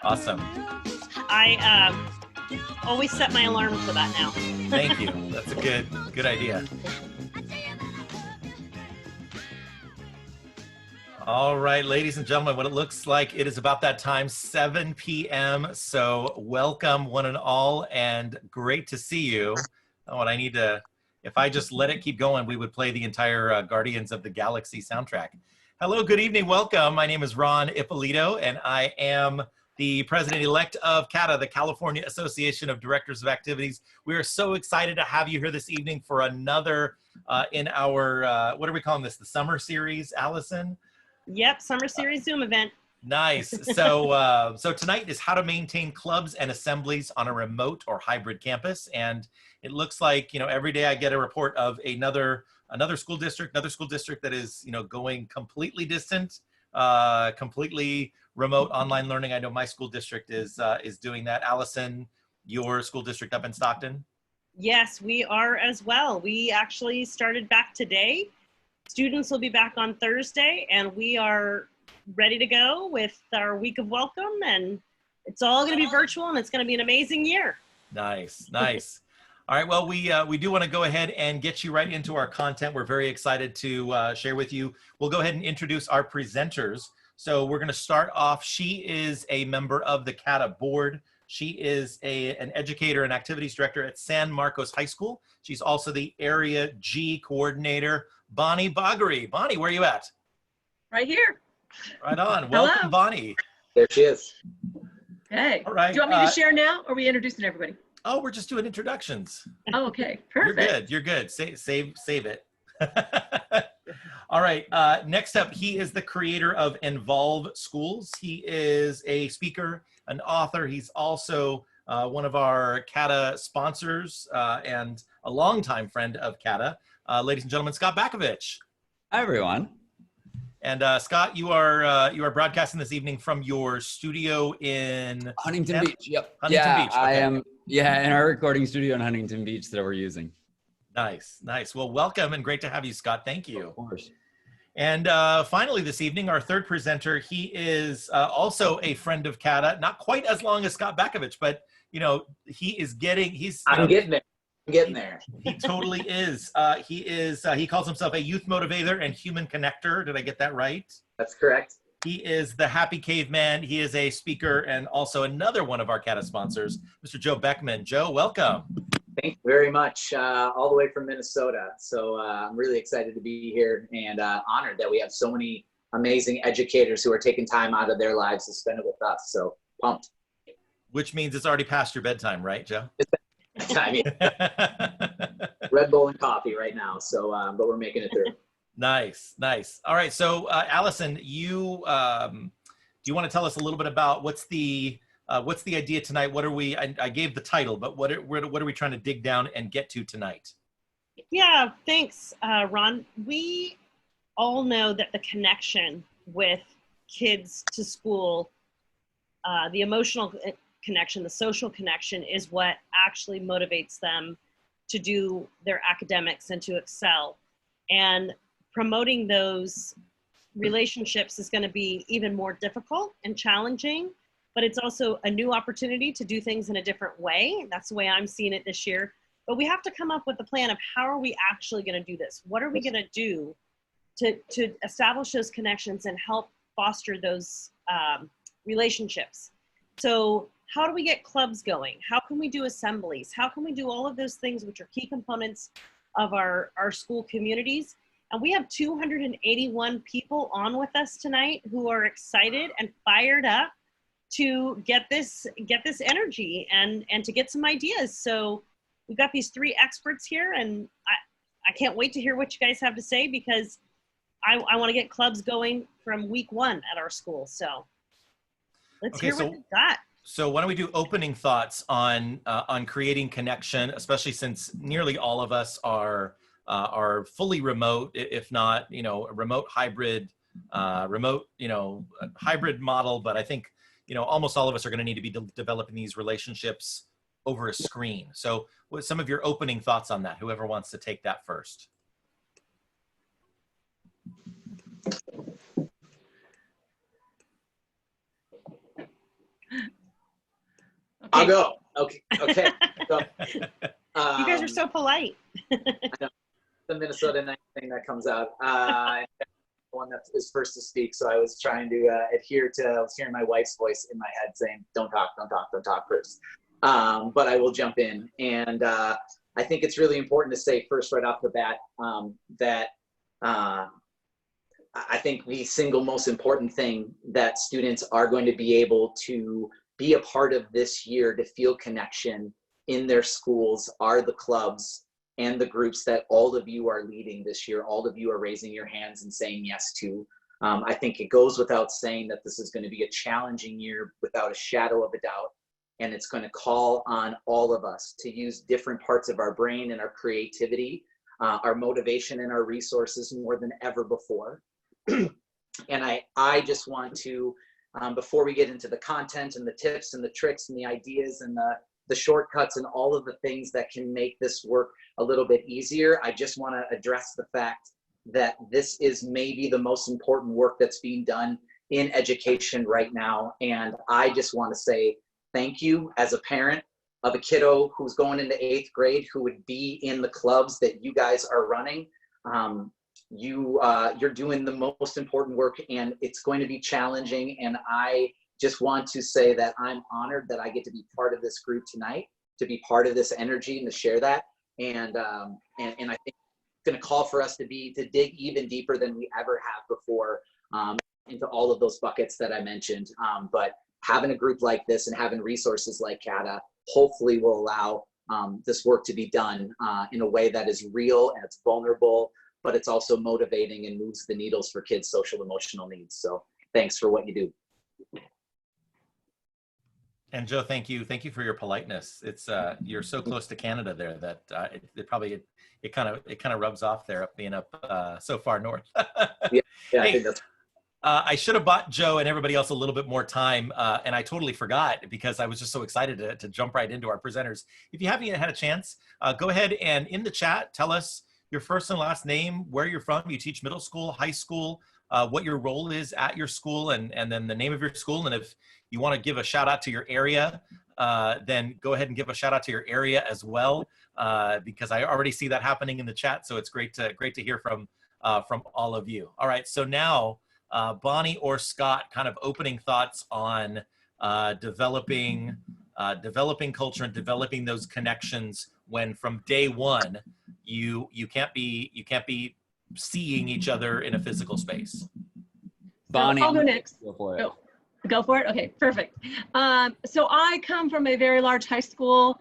Awesome. I always set my alarm for that now. Thank you. That's a good idea. All right, ladies and gentlemen, what it looks like, it is about that time, 7 p.m. So welcome one and all, and great to see you. Oh, and I need to, if I just let it keep going, we would play the entire Guardians of the Galaxy soundtrack. Hello, good evening, welcome. My name is Ron Ippolito, and I am the president-elect of CADA, the California Association of Directors of Activities. We are so excited to have you here this evening for another in our, what are we calling this, the summer series, Allison? Yep, summer series Zoom event. Nice. So, so tonight is how to maintain clubs and assemblies on a remote or hybrid campus. And it looks like, every day I get a report of another school district that is, going completely distant, completely remote online learning. I know my school district is doing that. Allison, your school district up in Stockton? Yes, we are as well. We actually started back today. Students will be back on Thursday, and we are ready to go with our week of welcome, and it's all going to be virtual, and it's going to be an amazing year. Nice, nice. All right, well, we do want to go ahead and get you right into our content. We're very excited to share with you. We'll go ahead and introduce our presenters. So we're going to start off. She is a member of the CADA board. She is an educator and activities director at San Marcos High School. She's also the Area G coordinator, Bonnie Bagheri. Bonnie, where are you at? Right here. Right on. Welcome, Hello. Bonnie. There she is. Hey. All right. Do you want me to share now, or are we introducing everybody? Oh, we're just doing introductions. Oh, okay. Perfect. You're good. Save it. All right. Next up, he is the creator of Involve Schools. He is a speaker, an author. He's also one of our CADA sponsors and a longtime friend of CADA. Ladies and gentlemen, Scott Bakovic. Hi, everyone. And Scott, you are broadcasting this evening from your studio in Huntington Beach. Yep. Huntington Beach. Okay. I am. Yeah, in our recording studio in Huntington Beach that we're using. Nice, nice. Well, welcome and great to have you, Scott. Thank you. Of course. And finally, this evening, our third presenter, he is also a friend of CADA, not quite as long as Scott Bakovic, but I'm getting there. I'm getting there. He totally is. He calls himself a youth motivator and human connector. Did I get that right? That's correct. He is the Happy Caveman. He is a speaker and also another one of our CADA sponsors, Mr. Joe Beckman. Joe, welcome. Thank you very much. All the way from Minnesota. So I'm really excited to be here and honored that we have so many amazing educators who are taking time out of their lives to spend it with us. So pumped. Which means it's already past your bedtime, right, Joe? Time, yeah. Red Bull and coffee right now. So, but we're making it through. Nice, nice. All right. So, Allison, do you want to tell us a little bit about what's the idea tonight? What are we? I gave the title, but what are we trying to dig down and get to tonight? Yeah, thanks, Ron. We all know that the connection with kids to school, the emotional connection, the social connection is what actually motivates them to do their academics and to excel. And promoting those relationships is going to be even more difficult and challenging, but it's also a new opportunity to do things in a different way. That's the way I'm seeing it this year. But we have to come up with a plan of how are we actually going to do this? What are we going to do to establish those connections and help foster those relationships? So how do we get clubs going? How can we do assemblies? How can we do all of those things which are key components of our school communities? And we have 281 people on with us tonight who are excited and fired up to get this energy and to get some ideas. So we've got these three experts here, and I can't wait to hear what you guys have to say, because I want to get clubs going from week one at our school. So let's hear what you've got. So why don't we do opening thoughts on creating connection, especially since nearly all of us are fully remote, if not, a remote hybrid, hybrid model. But I think, almost all of us are going to need to be developing these relationships over a screen. So what some of your opening thoughts on that? Whoever wants to take that first. I'll go. Okay. Okay. So, You guys are so polite. I know. The Minnesota night thing that comes out. One that is first to speak. So I was trying to adhere to, I was hearing my wife's voice in my head saying, don't talk first. But I will jump in. And I think it's really important to say first right off the bat that I think the single most important thing that students are going to be able to be a part of this year to feel connection in their schools are the clubs and the groups that all of you are leading this year. All of you are raising your hands and saying yes to. I think it goes without saying that this is going to be a challenging year without a shadow of a doubt. And it's going to call on all of us to use different parts of our brain and our creativity, our motivation and our resources more than ever before. And I just want to, before we get into the content and the tips and the tricks and the ideas and the shortcuts and all of the things that can make this work a little bit easier, I just want to address the fact that this is maybe the most important work that's being done in education right now. And I just want to say thank you as a parent of a kiddo who's going into 8th grade, who would be in the clubs that you guys are running. You're doing the most important work, and it's going to be challenging. And I just want to say that I'm honored that I get to be part of this group tonight, to be part of this energy and to share that. And I think it's going to call for us to dig even deeper than we ever have before into all of those buckets that I mentioned. But having a group like this and having resources like CADA hopefully will allow this work to be done in a way that is real and it's vulnerable, but it's also motivating and moves the needles for kids' social emotional needs. So thanks for what you do. And Joe, thank you for your politeness. It's you're so close to Canada there that it kind of rubs off there, being up so far north. Yeah, hey, I think that's. I should have bought Joe and everybody else a little bit more time, and I totally forgot because I was just so excited to jump right into our presenters. If you haven't yet had a chance, go ahead and in the chat tell us your first and last name, where you're from, you teach middle school, high school, what your role is at your school, and then the name of your school. And if you want to give a shout out to your area, then go ahead and give a shout out to your area as well, because I already see that happening in the chat. So it's great to hear from all of you. All right, so now Bonnie or Scott, kind of opening thoughts on developing culture and developing those connections when from day one you can't be seeing each other in a physical space. Bonnie, I'll go next. Go for it. Go for it? Okay, perfect. So I come from a very large high school.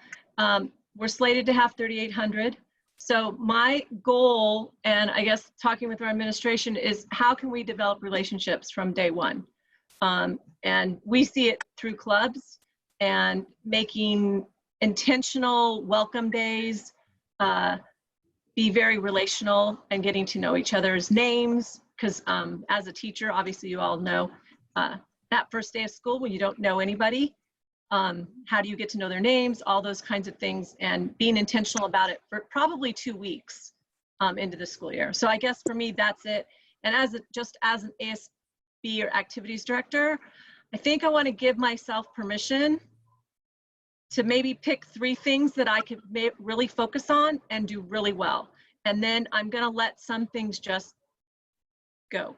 We're slated to have 3,800. So my goal, and I guess talking with our administration, is how can we develop relationships from day one? And we see it through clubs and making intentional welcome days, be very relational and getting to know each other's names. Because as a teacher, obviously you all know that first day of school when you don't know anybody, how do you get to know their names, all those kinds of things, and being intentional about it for probably 2 weeks into the school year. So I guess for me, that's it. And just as an ASB or activities director, I think I want to give myself permission to maybe pick 3 things that I could really focus on and do really well. And then I'm going to let some things just go.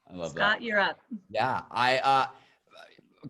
I love that. Scott, you're up. Yeah, I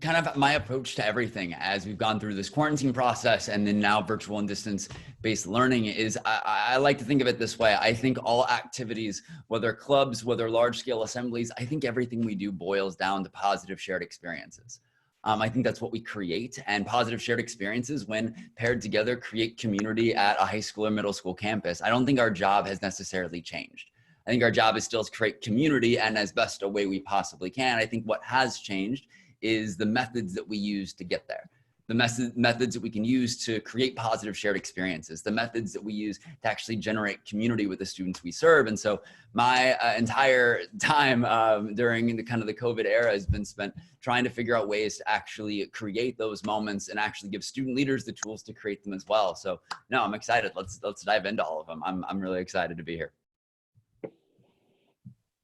kind of my approach to everything as we've gone through this quarantine process and then now virtual and distance-based learning is I like to think of it this way. I think all activities, whether clubs, whether large-scale assemblies, I think everything we do boils down to positive shared experiences. I think that's what we create, and positive shared experiences, when paired together, create community at a high school or middle school campus. I don't think our job has necessarily changed. I think our job is still to create community and as best a way we possibly can. I think what has changed is the methods that we use to get there. The methods that we can use to create positive shared experiences, the methods that we use to actually generate community with the students we serve. And so my entire time during the kind of the COVID era has been spent trying to figure out ways to actually create those moments and actually give student leaders the tools to create them as well. So no, I'm excited. Let's dive into all of them. I'm really excited to be here.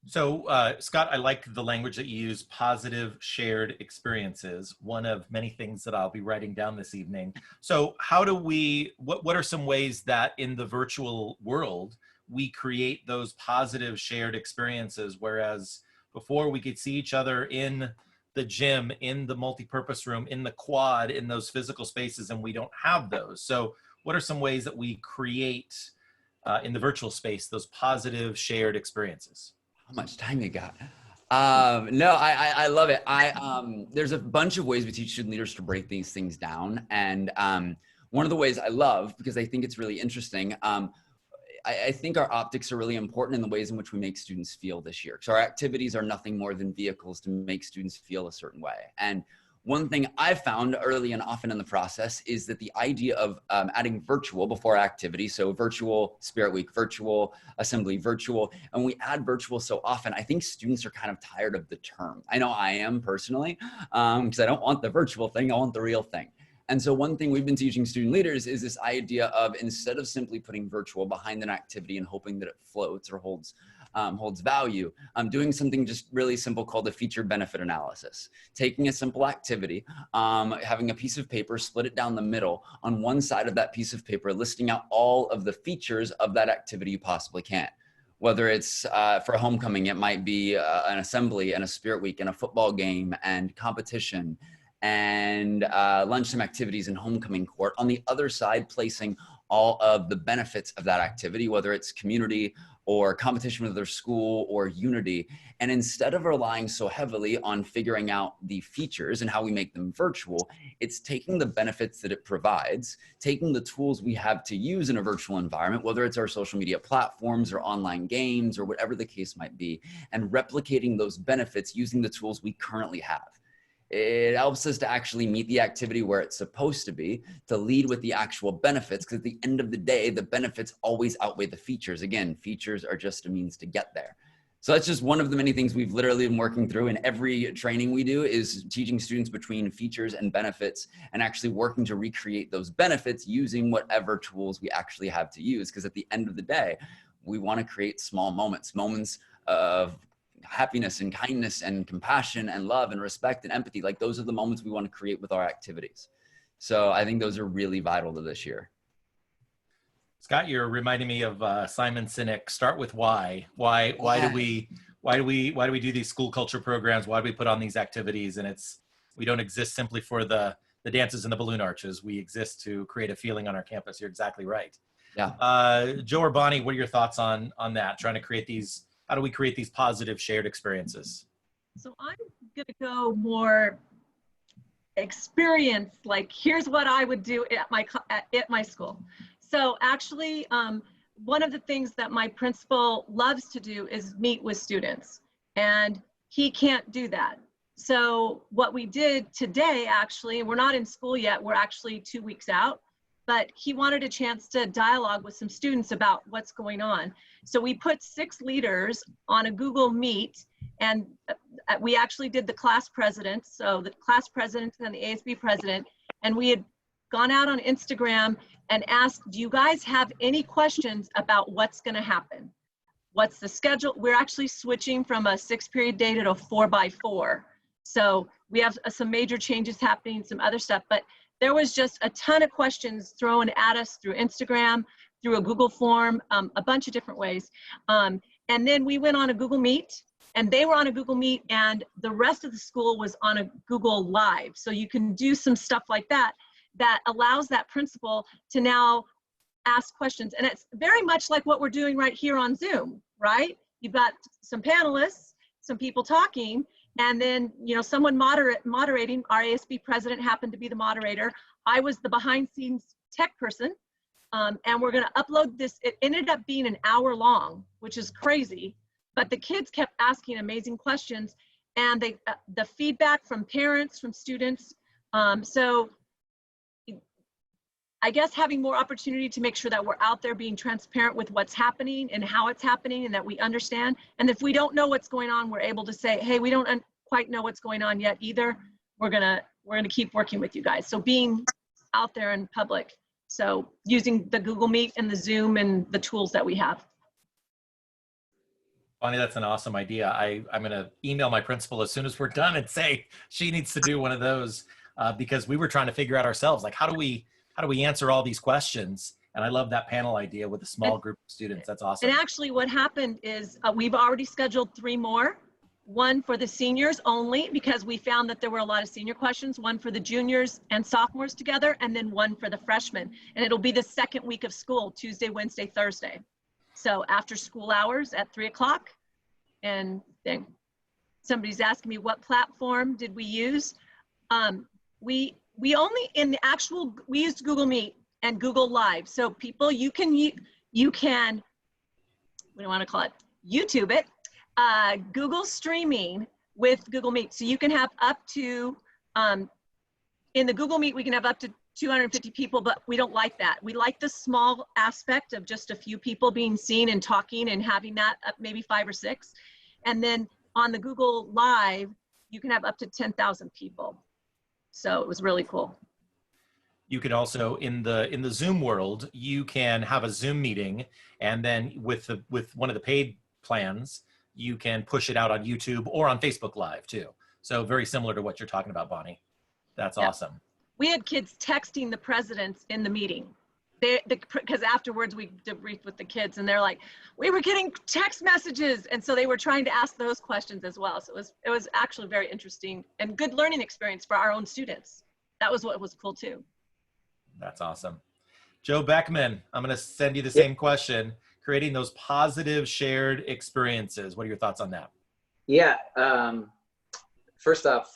So, Scott, I like the language that you use, positive shared experiences, one of many things that I'll be writing down this evening. So how do we, what are some ways that in the virtual world, we create those positive shared experiences, whereas before we could see each other in the gym, in the multi-purpose room, in the quad, in those physical spaces, and we don't have those. So what are some ways that we create in the virtual space, those positive shared experiences? How much time you got? No, I love it. There's a bunch of ways we teach student leaders to break these things down. And one of the ways I love, because I think it's really interesting, I think our optics are really important in the ways in which we make students feel this year. So our activities are nothing more than vehicles to make students feel a certain way. And one thing I found early and often in the process is that the idea of adding virtual before activity, so virtual Spirit Week, virtual Assembly, virtual, and we add virtual so often, I think students are kind of tired of the term. I know I am personally, because I don't want the virtual thing, I want the real thing. And so one thing we've been teaching student leaders is this idea of, instead of simply putting virtual behind an activity and hoping that it floats or holds value, doing something just really simple called a feature benefit analysis. Taking a simple activity, having a piece of paper, split it down the middle. On one side of that piece of paper, listing out all of the features of that activity you possibly can. Whether it's for homecoming, it might be an assembly and a Spirit Week and a football game and competition and lunchtime activities and homecoming court. On the other side, placing all of the benefits of that activity, whether it's community or competition with their school or unity. And instead of relying so heavily on figuring out the features and how we make them virtual, it's taking the benefits that it provides, taking the tools we have to use in a virtual environment, whether it's our social media platforms or online games or whatever the case might be, and replicating those benefits using the tools we currently have. It helps us to actually meet the activity where it's supposed to be, to lead with the actual benefits, because at the end of the day, the benefits always outweigh the features. Again, features are just a means to get there. So that's just one of the many things we've literally been working through, and every training we do is teaching students between features and benefits and actually working to recreate those benefits using whatever tools we actually have to use. Because at the end of the day, we want to create small moments of happiness and kindness and compassion and love and respect and empathy. Like, those are the moments we want to create with our activities. So I think those are really vital to this year. Scott, you're reminding me of Simon Sinek. Start with why. Why do we do these school culture programs? Why do we put on these activities? And we don't exist simply for the dances and the balloon arches. We exist to create a feeling on our campus. You're exactly right. Yeah. Joe or Bonnie, what are your thoughts on that? Trying to create these. How do we create these positive shared experiences? So I'm going to go more experience, like, here's what I would do at my school. So actually, one of the things that my principal loves to do is meet with students, and he can't do that. So what we did today, actually, we're not in school yet, we're actually 2 weeks out, but he wanted a chance to dialogue with some students about what's going on. So we put 6 leaders on a Google Meet, and we actually did the class presidents, so the class president and the ASB president, and we had gone out on Instagram and asked, do you guys have any questions about what's gonna happen? What's the schedule? We're actually switching from a 6-period day to a 4x4. So we have some major changes happening, some other stuff, but there was just a ton of questions thrown at us through Instagram, through a Google form, a bunch of different ways. And then we went on a Google Meet, and they were on a Google Meet, and the rest of the school was on a Google Live. So you can do some stuff like that that allows that principal to now ask questions. And it's very much like what we're doing right here on Zoom, right? You've got some panelists, some people talking, and then, you know, someone moderating. Our ASB president happened to be the moderator. I was the behind scenes tech person. And we're gonna upload this. It ended up being an hour long, which is crazy, but the kids kept asking amazing questions, and the feedback from parents, from students. So I guess having more opportunity to make sure that we're out there being transparent with what's happening and how it's happening, and that we understand. And if we don't know what's going on, we're able to say, hey, we don't quite know what's going on yet either. We're gonna keep working with you guys. So being out there in public. So using the Google Meet and the Zoom and the tools that we have. Bonnie, that's an awesome idea. I'm going to email my principal as soon as we're done and say she needs to do one of those because we were trying to figure out ourselves, like, how do we answer all these questions? And I love that panel idea with a small group of students. That's awesome. And actually what happened is we've already scheduled 3 more. One for the seniors only, because we found that there were a lot of senior questions, one for the juniors and sophomores together, and then one for the freshmen. And it'll be the second week of school, Tuesday, Wednesday, Thursday. So after school hours at 3 o'clock. And then somebody's asking me, what platform did we use? We only, in the actual, we used Google Meet and Google Live. So people, you can, what do you want to call it? YouTube it. Google streaming with Google Meet. So you can have up to, in the Google Meet, we can have up to 250 people, but we don't like that. We like the small aspect of just a few people being seen and talking and having that up maybe 5 or 6. And then on the Google Live, you can have up to 10,000 people. So it was really cool. You could also, in the Zoom world, you can have a Zoom meeting, and then with one of the paid plans, you can push it out on YouTube or on Facebook Live too. So very similar to what you're talking about, Bonnie. That's awesome. We had kids texting the presidents in the meeting. Because afterwards we debriefed with the kids and they're like, we were getting text messages. And so they were trying to ask those questions as well. So it was actually very interesting and good learning experience for our own students. That was what was cool too. That's awesome. Joe Beckman, I'm going to send you the same question. Creating those positive shared experiences. What are your thoughts on that? Yeah. First off,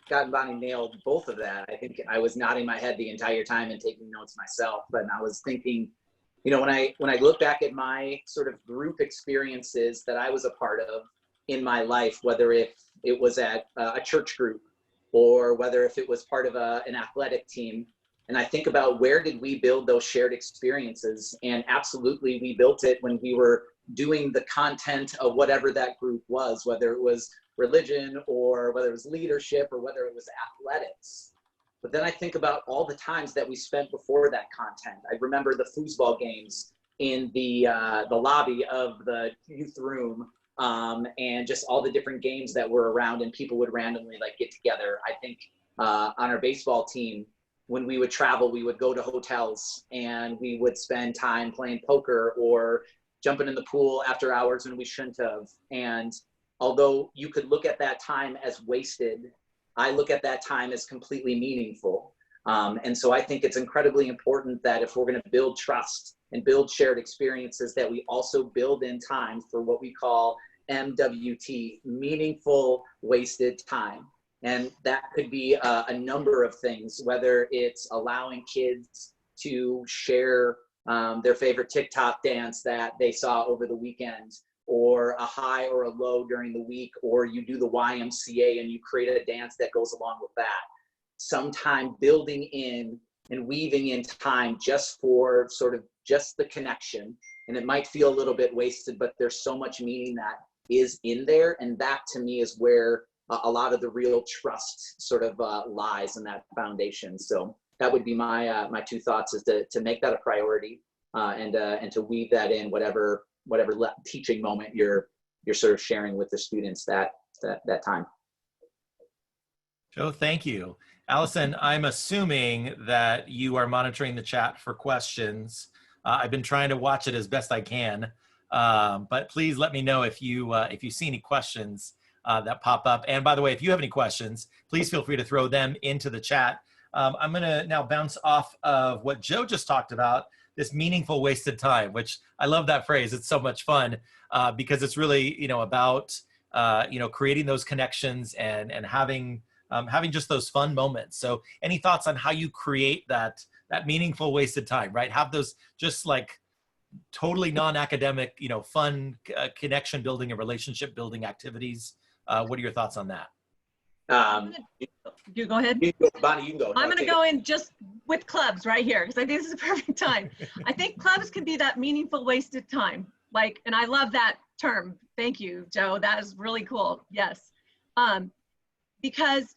Scott and Bonnie nailed both of that. I think I was nodding my head the entire time and taking notes myself, but I was thinking, you know, when I look back at my sort of group experiences that I was a part of in my life, whether it was at a church group or whether if it was part of an athletic team, and I think about where did we build those shared experiences, and absolutely we built it when we were doing the content of whatever that group was, whether it was religion or whether it was leadership or whether it was athletics. But then I think about all the times that we spent before that content. I remember the foosball games in the lobby of the youth room, and just all the different games that were around, and people would randomly like get together. I think on our baseball team, when we would travel, we would go to hotels and we would spend time playing poker or jumping in the pool after hours when we shouldn't have. And although you could look at that time as wasted, I look at that time as completely meaningful. And so I think it's incredibly important that if we're going to build trust and build shared experiences, that we also build in time for what we call MWT, meaningful wasted time. And that could be a number of things, whether it's allowing kids to share their favorite TikTok dance that they saw over the weekend, or a high or a low during the week, or you do the YMCA and you create a dance that goes along with that. Sometime building in and weaving in time just for sort of just the connection. And it might feel a little bit wasted, but there's so much meaning that is in there. And that to me is where a lot of the real trust sort of lies in that foundation. So that would be my my 2 thoughts, is to make that a priority and to weave that in whatever teaching moment you're sort of sharing with the students that time. Joe, thank you. Allison, I'm assuming that you are monitoring the chat for questions. I've been trying to watch it as best I can, but please let me know if you see any questions that pop up. And by the way, if you have any questions, please feel free to throw them into the chat. I'm gonna now bounce off of what Joe just talked about, this meaningful wasted time, which I love that phrase. It's so much fun because it's really, you know, about, you know, creating those connections and having just those fun moments. So any thoughts on how you create that meaningful wasted time, right? Have those just like totally non-academic, you know, fun connection building and relationship building activities. What are your thoughts on that? You go ahead. Bonnie, you can go. I'm going to go in just with clubs right here, because I think this is a perfect time. I think clubs can be that meaningful wasted time. Like, and I love that term. Thank you, Joe. That is really cool. Yes. Because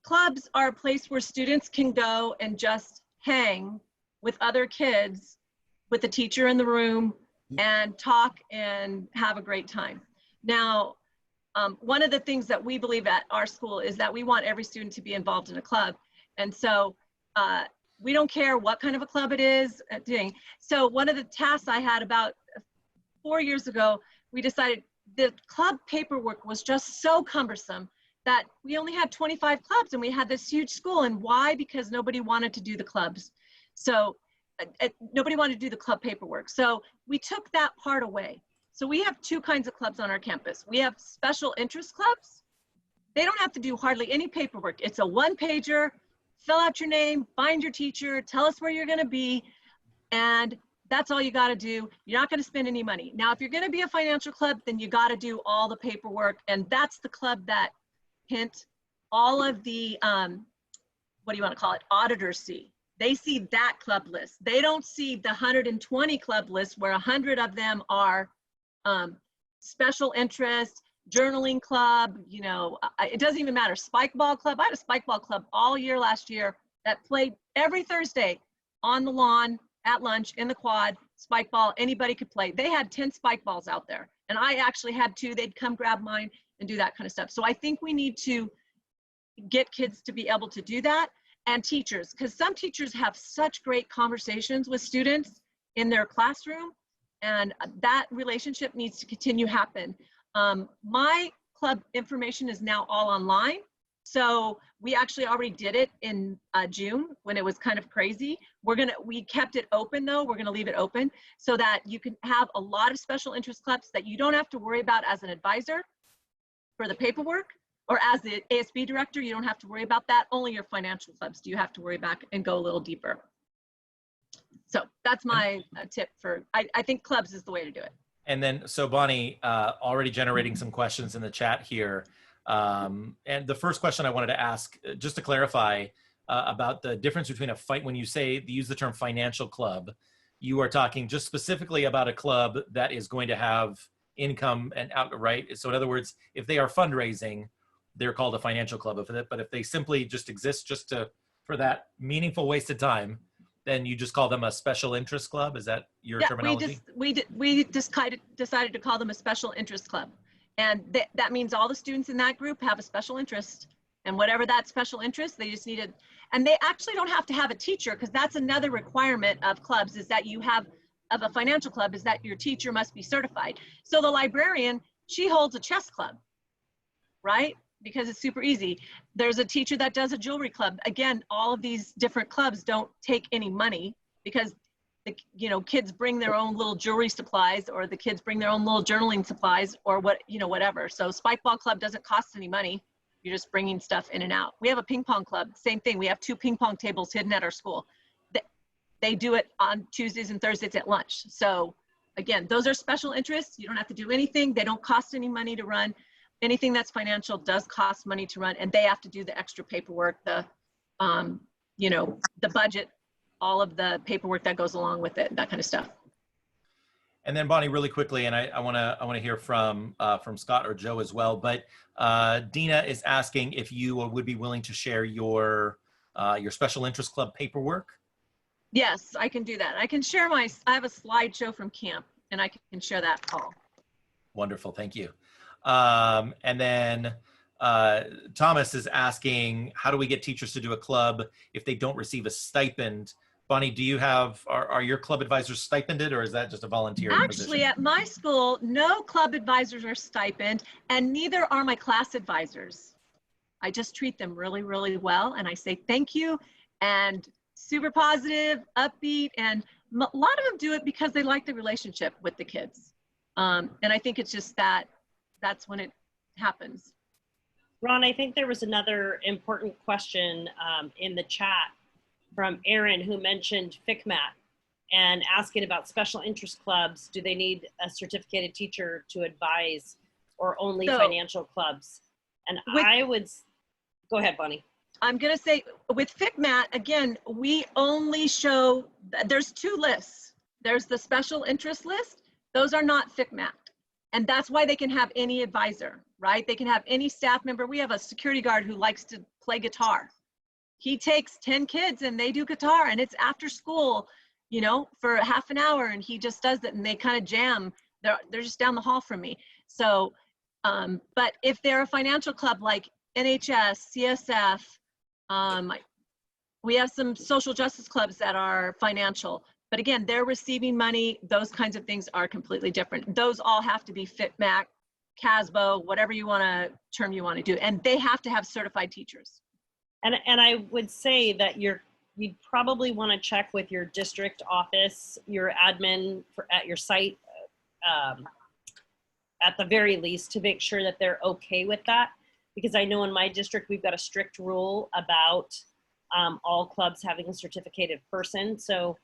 clubs are a place where students can go and just hang with other kids, with the teacher in the room, and talk and have a great time. Now, one of the things that we believe at our school is that we want every student to be involved in a club. And so we don't care what kind of a club it is doing. So one of the tasks I had about 4 years ago, we decided the club paperwork was just so cumbersome that we only had 25 clubs and we had this huge school. And why? Because nobody wanted to do the clubs. So nobody wanted to do the club paperwork. So we took that part away. So we have two kinds of clubs on our campus. We have special interest clubs. They don't have to do hardly any paperwork. It's a one-pager, fill out your name, find your teacher, tell us where you're gonna be, and that's all you gotta do. You're not gonna spend any money. Now, if you're gonna be a financial club, then you gotta do all the paperwork, and that's the club that, hint, all of the, what do you wanna call it, auditors see. They see that club list. They don't see the 120 club list where 100 of them are special interest, journaling club, you know, it doesn't even matter. Spike ball club. I had a spike ball club all year last year that played every Thursday on the lawn, at lunch, in the quad, spike ball, anybody could play. They had 10 spike balls out there. And I actually had 2. They'd come grab mine and do that kind of stuff. So I think we need to get kids to be able to do that, and teachers, because some teachers have such great conversations with students in their classroom, and that relationship needs to continue to happen. My club information is now all online. So we actually already did it in June when it was kind of crazy. We kept it open though. We're gonna leave it open so that you can have a lot of special interest clubs that you don't have to worry about as an advisor for the paperwork, or as the ASB director, you don't have to worry about that. Only your financial clubs do you have to worry about and go a little deeper. So that's my tip for, I think clubs is the way to do it. And then, so Bonnie, already generating some questions in the chat here. And the first question I wanted to ask, just to clarify about the difference between when you use the term financial club, you are talking just specifically about a club that is going to have income and outright. So in other words, if they are fundraising, they're called a financial club. But if they simply just exist for that meaningful wasted time, then you just call them a special interest club? Is that your terminology? We just decided to call them a special interest club. And that means all the students in that group have a special interest. And whatever that special interest, they just needed, and they actually don't have to have a teacher, because that's another requirement of clubs, is that you have, of a financial club, is that your teacher must be certified. So the librarian, she holds a chess club, right? Because it's super easy. There's a teacher that does a jewelry club. Again, all of these different clubs don't take any money, because the kids bring their own little jewelry supplies, or the kids bring their own little journaling supplies, or whatever. So Spike Ball Club doesn't cost any money. You're just bringing stuff in and out. We have a ping pong club, same thing. We have 2 ping pong tables hidden at our school. They do it on Tuesdays and Thursdays at lunch. So again, those are special interests. You don't have to do anything. They don't cost any money to run. Anything that's financial does cost money to run, and they have to do the extra paperwork, the budget, all of the paperwork that goes along with it, that kind of stuff. And then Bonnie, really quickly, and I want to hear from Scott or Joe as well. But Dina is asking if you would be willing to share your special interest club paperwork. Yes, I can do that. I can share I have a slideshow from camp, and I can share that all. Wonderful, thank you. And then Thomas is asking, how do we get teachers to do a club if they don't receive a stipend? Bonnie, do you are your club advisors stipended, or is that just a volunteer position? Actually, at my school, no club advisors are stipend, and neither are my class advisors. I just treat them really, really well, and I say thank you, and super positive, upbeat, and a lot of them do it because they like the relationship with the kids. And I think it's just that's when it happens. Ron, I think there was another important question in the chat from Aaron, who mentioned FCMAT and asking about special interest clubs. Do they need a certificated teacher to advise, or only financial clubs? And go ahead, Bonnie. I'm going to say with FCMAT, again, we only show, there's 2 lists. There's the special interest list. Those are not FCMAT. And that's why they can have any advisor, right? They can have any staff member. We have a security guard who likes to play guitar. He takes 10 kids and they do guitar, and it's after school. you know, for half an hour, and he just does it, and they kind of jam. They're just down the hall from me. So, but if they're a financial club like NHS, CSF, we have some social justice clubs that are financial, but again, they're receiving money. Those kinds of things are completely different. Those all have to be FitMac, CASBO, whatever you want to term you want to do, and they have to have certified teachers. And I would say that you'd probably want to check with your district office, your admin at your site, at the very least, to make sure that they're okay with that. Because I know in my district, we've got a strict rule about all clubs having a certificated person. So,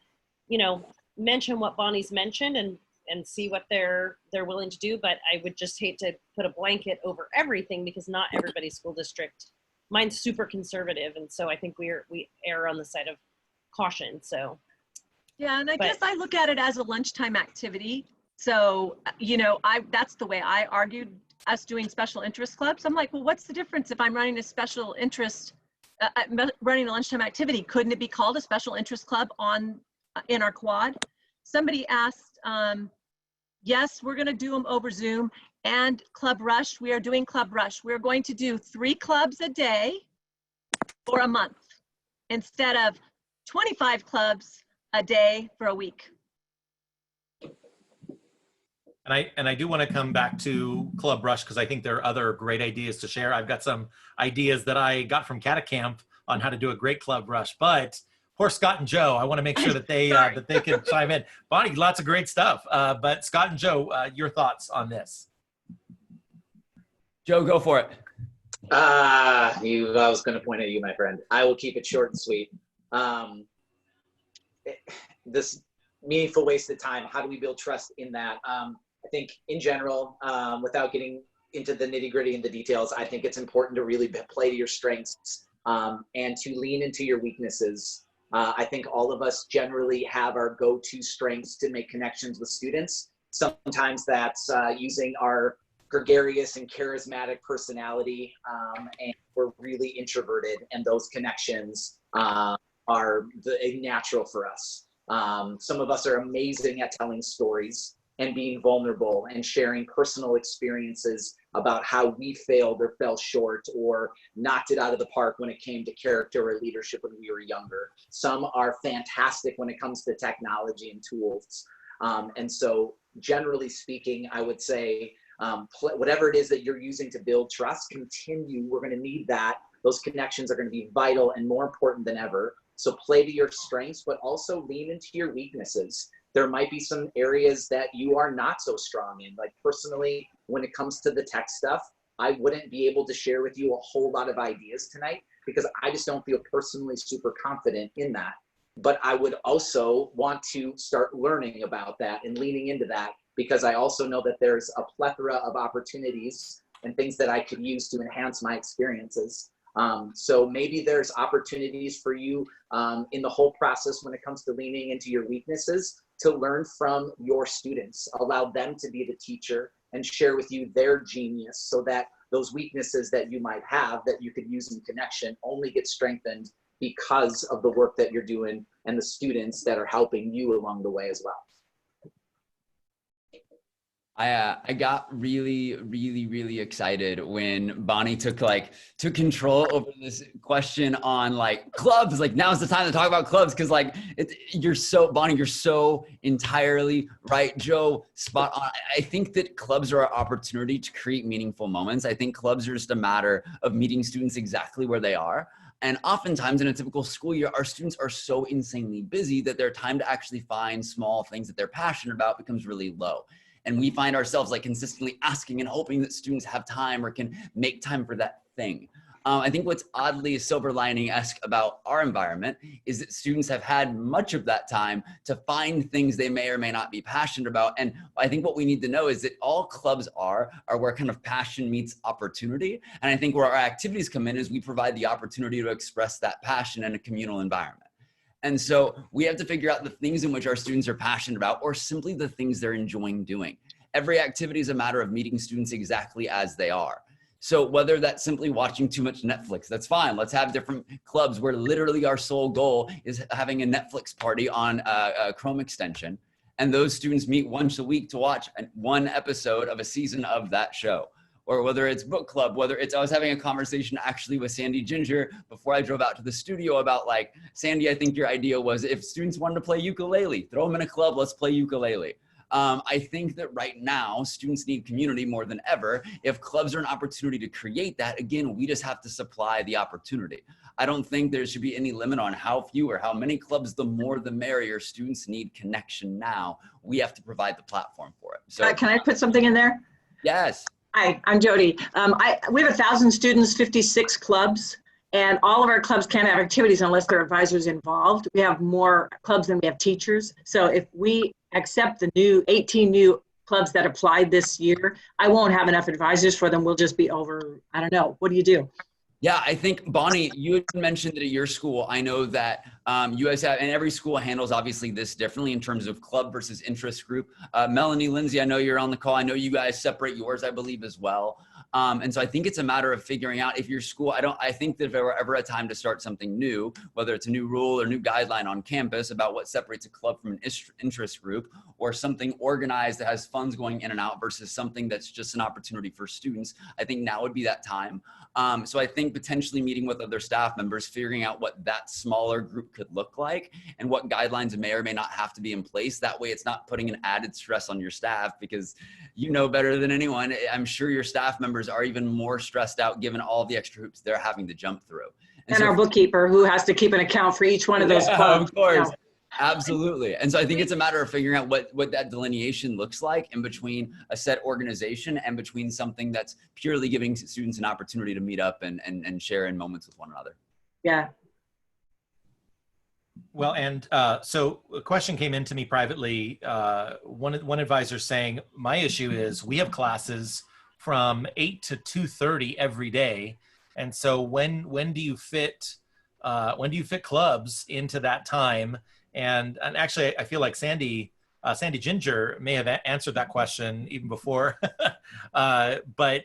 you know, mention what Bonnie's mentioned and see what they're willing to do. But I would just hate to put a blanket over everything, because not everybody's school district. Mine's super conservative, and so I think we err on the side of caution. So yeah, and I guess I look at it as a lunchtime activity. So, you know, that's the way I argued us doing special interest clubs. I'm like, well, what's the difference if I'm running a special interest, running a lunchtime activity? Couldn't it be called a special interest club in our quad? Somebody asked, yes, we're going to do them over Zoom. And Club Rush, we are doing Club Rush. We're going to do 3 clubs a day for a month instead of 25 clubs a day for a week. And I do want to come back to Club Rush, because I think there are other great ideas to share. I've got some ideas that I got from CADA Camp on how to do a great Club Rush, but poor Scott and Joe, I want to make sure that they can chime in. Bonnie, lots of great stuff. But Scott and Joe, your thoughts on this? Joe, go for it. I was going to point at you, my friend. I will keep it short and sweet. This meaningful wasted time, how do we build trust in that? I think in general, without getting into the nitty gritty and the details, I think it's important to really play to your strengths and to lean into your weaknesses. I think all of us generally have our go-to strengths to make connections with students. Sometimes that's using our gregarious and charismatic personality, and we're really introverted, and those connections are natural for us. Some of us are amazing at telling stories and being vulnerable and sharing personal experiences about how we failed or fell short or knocked it out of the park when it came to character or leadership when we were younger. Some are fantastic when it comes to technology and tools. And so generally speaking, I would say, whatever it is that you're using to build trust, continue. We're going to need that. Those connections are going to be vital and more important than ever. So play to your strengths, but also lean into your weaknesses. There might be some areas that you are not so strong in. Like personally, when it comes to the tech stuff, I wouldn't be able to share with you a whole lot of ideas tonight because I just don't feel personally super confident in that. But I would also want to start learning about that and leaning into that, because I also know that there's a plethora of opportunities and things that I could use to enhance my experiences. So maybe there's opportunities for you in the whole process when it comes to leaning into your weaknesses to learn from your students. Allow them to be the teacher and share with you their genius, so that those weaknesses that you might have that you could use in connection only get strengthened because of the work that you're doing and the students that are helping you along the way as well. I got really excited when Bonnie took control over this question on clubs. Now's the time to talk about clubs, because Bonnie, you're so entirely right. Joe, spot on. I think that clubs are our opportunity to create meaningful moments. I think clubs are just a matter of meeting students exactly where they are. And oftentimes in a typical school year, our students are so insanely busy that their time to actually find small things that they're passionate about becomes really low. And we find ourselves consistently asking and hoping that students have time or can make time for that thing. I think what's oddly silver lining-esque about our environment is that students have had much of that time to find things they may or may not be passionate about. And I think what we need to know is that all clubs are where kind of passion meets opportunity. And I think where our activities come in is we provide the opportunity to express that passion in a communal environment. And so we have to figure out the things in which our students are passionate about, or simply the things they're enjoying doing. Every activity is a matter of meeting students exactly as they are. So whether that's simply watching too much Netflix, that's fine. Let's have different clubs where literally our sole goal is having a Netflix party on a Chrome extension. And those students meet once a week to watch one episode of a season of that show. Or whether it's book club, whether it's, I was having a conversation actually with Sandy Ginger before I drove out to the studio about like, Sandy, I think your idea was if students wanted to play ukulele, throw them in a club, let's play ukulele. I think that right now students need community more than ever. If clubs are an opportunity to create that, again, we just have to supply the opportunity. I don't think there should be any limit on how few or how many clubs, the more the merrier. Students need connection now. We have to provide the platform for it. So can I put something in there? Yes. Hi, I'm Jody. We have 1,000 students, 56 clubs, and all of our clubs can't have activities unless there are advisors involved. We have more clubs than we have teachers. So if we accept the new 18 new clubs that applied this year, I won't have enough advisors for them. We'll just be over, I don't know. What do you do? Yeah, I think, Bonnie, you had mentioned that at your school, I know that you guys have, and every school handles obviously this differently in terms of club versus interest group. Melanie, Lindsay, I know you're on the call. I know you guys separate yours, I believe, as well. And so I think it's a matter of figuring out if your school, I think that if there were ever a time to start something new, whether it's a new rule or new guideline on campus about what separates a club from an interest group, or something organized that has funds going in and out versus something that's just an opportunity for students, I think now would be that time. So I think potentially meeting with other staff members, figuring out what that smaller group could look like and what guidelines may or may not have to be in place. That way it's not putting an added stress on your staff, because you know better than anyone, I'm sure your staff members are even more stressed out given all the extra hoops they're having to jump through. And so our bookkeeper who has to keep an account for each one of those clubs. Of course. Absolutely. And so I think it's a matter of figuring out what that delineation looks like in between a set organization and between something that's purely giving students an opportunity to meet up and share in moments with one another. Yeah. Well, and so a question came into me privately. One advisor saying, my issue is we have classes from 8 to 2:30 every day. And so when do you fit clubs into that time? And actually, I feel like Sandy Ginger may have answered that question even before. But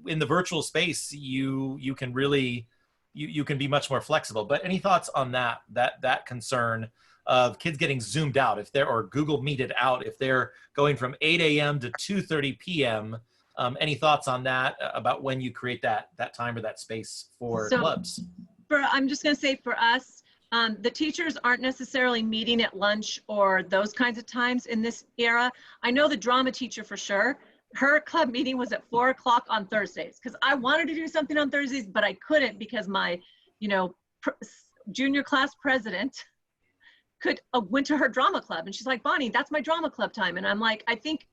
in the virtual space, you can really, you can be much more flexible. But any thoughts on that concern of kids getting zoomed out or Google Meeted out if they're going from 8 a.m. to 2:30 p.m.? Any thoughts on that about when you create that time or that space for clubs? I'm just going to say for us, the teachers aren't necessarily meeting at lunch or those kinds of times in this era. I know the drama teacher for sure. Her club meeting was at 4 o'clock on Thursdays because I wanted to do something on Thursdays, but I couldn't because my, junior class president went to her drama club, and she's like, Bonnie, that's my drama club time. And I'm like, I think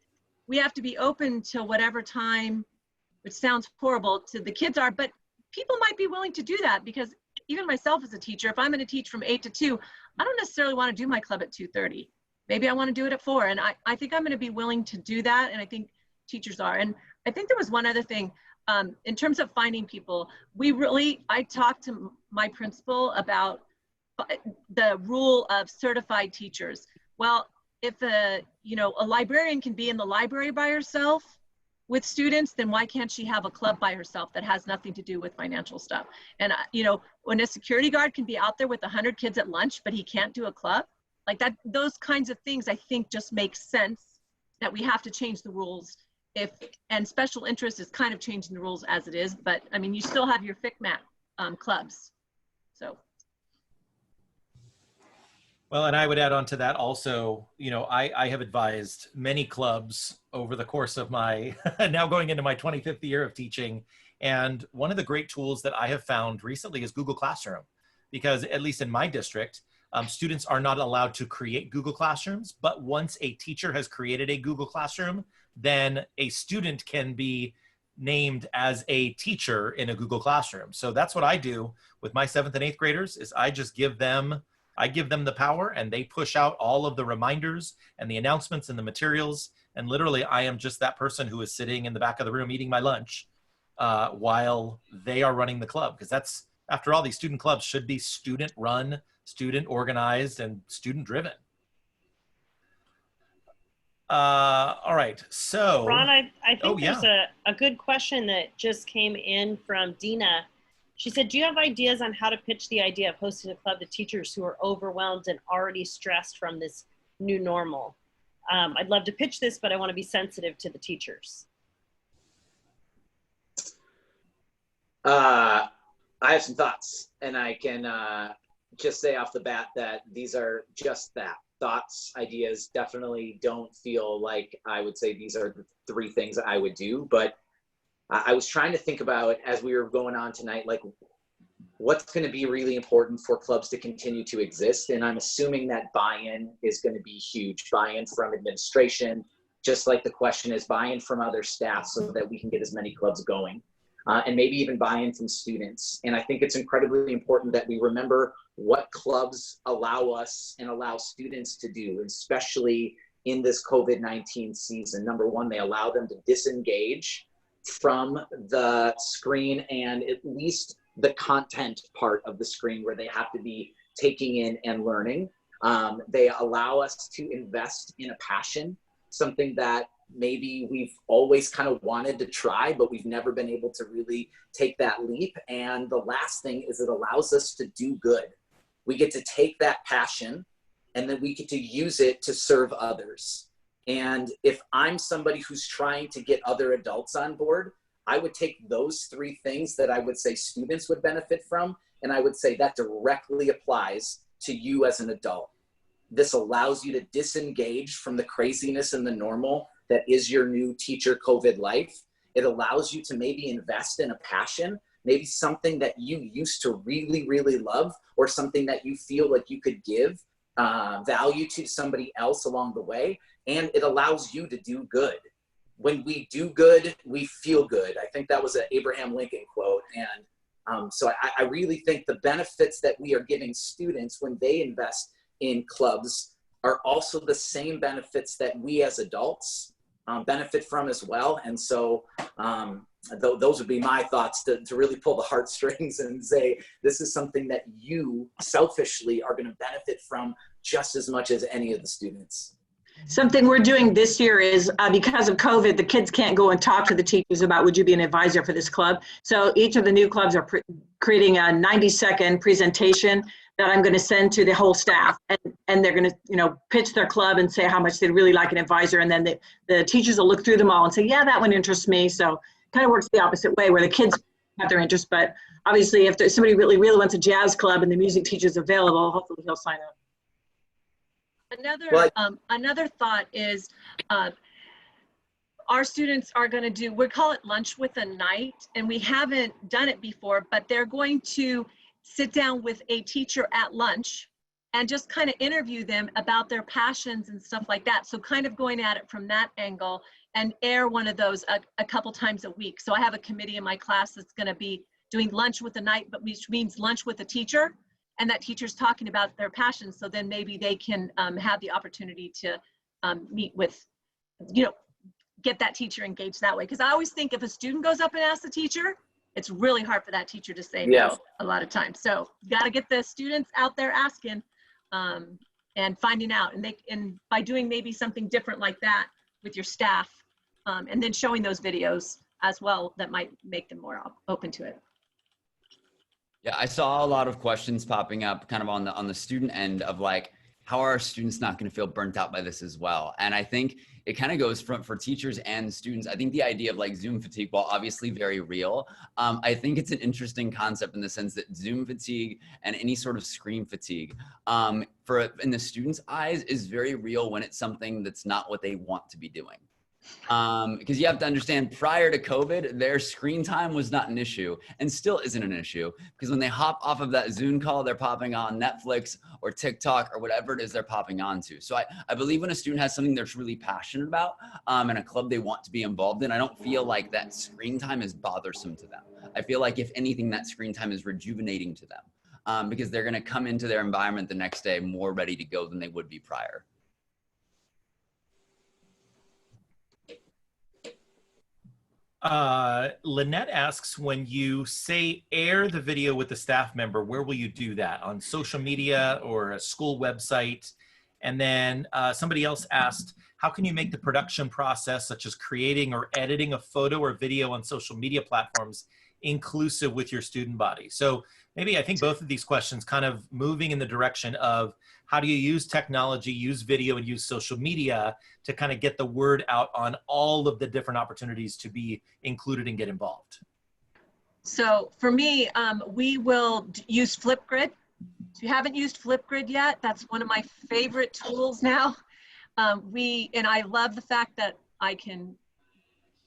we have to be open to whatever time, which sounds horrible to the kids are, but people might be willing to do that, because even myself as a teacher, if I'm going to teach from 8 to 2, I don't necessarily want to do my club at 2:30. Maybe I want to do it at 4. And I think I'm going to be willing to do that. And I think teachers are. And I think there was one other thing in terms of finding people. I talked to my principal about the rule of certified teachers. Well, if a librarian can be in the library by herself with students, then why can't she have a club by herself that has nothing to do with financial stuff? And when a security guard can be out there with 100 kids at lunch, but he can't do a club, like that, those kinds of things I think just make sense that we have to change the rules. And special interest is kind of changing the rules as it is, but I mean, you still have your FICMAT clubs, so. Well, and I would add on to that also, I have advised many clubs over the course of my, now going into my 25th year of teaching. And one of the great tools that I have found recently is Google Classroom, because at least in my district, students are not allowed to create Google Classrooms, but once a teacher has created a Google Classroom, then a student can be named as a teacher in a Google Classroom. So that's what I do with my 7th and 8th graders is I give them the power, and they push out all of the reminders and the announcements and the materials. And literally I am just that person who is sitting in the back of the room eating my lunch while they are running the club. Because that's, after all, these student clubs should be student run, student organized, and student driven. All right. So, Ron, I think oh, there's a good question that just came in from Dina. She said, do you have ideas on how to pitch the idea of hosting a club to teachers who are overwhelmed and already stressed from this new normal? I'd love to pitch this, but I want to be sensitive to the teachers. I have some thoughts, and I can just say off the bat that these are just that. Thoughts, ideas. Definitely don't feel like I would say these are the three things I would do, but I was trying to think about, as we were going on tonight, like what's going to be really important for clubs to continue to exist. And I'm assuming that buy-in is going to be huge. Buy-in from administration, just like the question is buy-in from other staff so that we can get as many clubs going. And maybe even buy-in from students. And I think it's incredibly important that we remember what clubs allow us and allow students to do, especially in this COVID-19 season. Number one, they allow them to disengage from the screen and at least the content part of the screen where they have to be taking in and learning. They allow us to invest in a passion, something that maybe we've always kind of wanted to try, but we've never been able to really take that leap. And the last thing is it allows us to do good. We get to take that passion and then we get to use it to serve others. And if I'm somebody who's trying to get other adults on board, I would take those three things that I would say students would benefit from, and I would say that directly applies to you as an adult. This allows you to disengage from the craziness and the normal that is your new teacher COVID life. It allows you to maybe invest in a passion, maybe something that you used to really, really love, or something that you feel like you could give value to somebody else along the way. And it allows you to do good. When we do good, we feel good. I think that was an Abraham Lincoln quote. And so I really think the benefits that we are giving students when they invest in clubs are also the same benefits that we as adults benefit from as well. And so those would be my thoughts to really pull the heartstrings and say, this is something that you selfishly are going to benefit from just as much as any of the students. Something we're doing this year is because of COVID, the kids can't go and talk to the teachers about, would you be an advisor for this club? So each of the new clubs are creating a 90-second presentation that I'm going to send to the whole staff, and they're going to, pitch their club and say how much they'd really like an advisor, and then the teachers will look through them all and say, yeah, that one interests me. So kind of works the opposite way, where the kids have their interest, but obviously if there's somebody really wants a jazz club and the music teacher's available, hopefully he'll sign up. Another thought is our students are going to do, we call it lunch with a night, and we haven't done it before, but they're going to sit down with a teacher at lunch and just kind of interview them about their passions and stuff like that. So kind of going at it from that angle, and air one of those a couple times a week. So I have a committee in my class that's going to be doing lunch with a night, but which means lunch with a teacher. And that teacher's talking about their passions, so then maybe they can have the opportunity to meet with, get that teacher engaged that way. Because I always think if a student goes up and asks the teacher, it's really hard for that teacher to say no a lot of times. So you got to get the students out there asking and finding out. And by doing maybe something different like that with your staff, and then showing those videos as well, that might make them more open to it. Yeah, I saw a lot of questions popping up kind of on the student end of like, how are our students not going to feel burnt out by this as well? And I think it kind of goes for teachers and students. I think the idea of like Zoom fatigue, while obviously very real, I think it's an interesting concept in the sense that Zoom fatigue and any sort of screen fatigue in the students' eyes is very real when it's something that's not what they want to be doing. Because you have to understand, prior to COVID, their screen time was not an issue and still isn't an issue, because when they hop off of that Zoom call, they're popping on Netflix or TikTok or whatever it is they're popping onto. So I believe when a student has something they're really passionate about and a club they want to be involved in, I don't feel like that screen time is bothersome to them. I feel like if anything, that screen time is rejuvenating to them because they're going to come into their environment the next day more ready to go than they would be prior. Lynette asks, when you say air the video with the staff member, where will you do that? On social media or a school website? And then somebody else asked, how can you make the production process, such as creating or editing a photo or video on social media platforms, inclusive with your student body? So maybe I think both of these questions kind of moving in the direction of how do you use technology, use video, and use social media to kind of get the word out on all of the different opportunities to be included and get involved? So for me, we will use Flipgrid. If you haven't used Flipgrid yet, that's one of my favorite tools now. And I love the fact that I can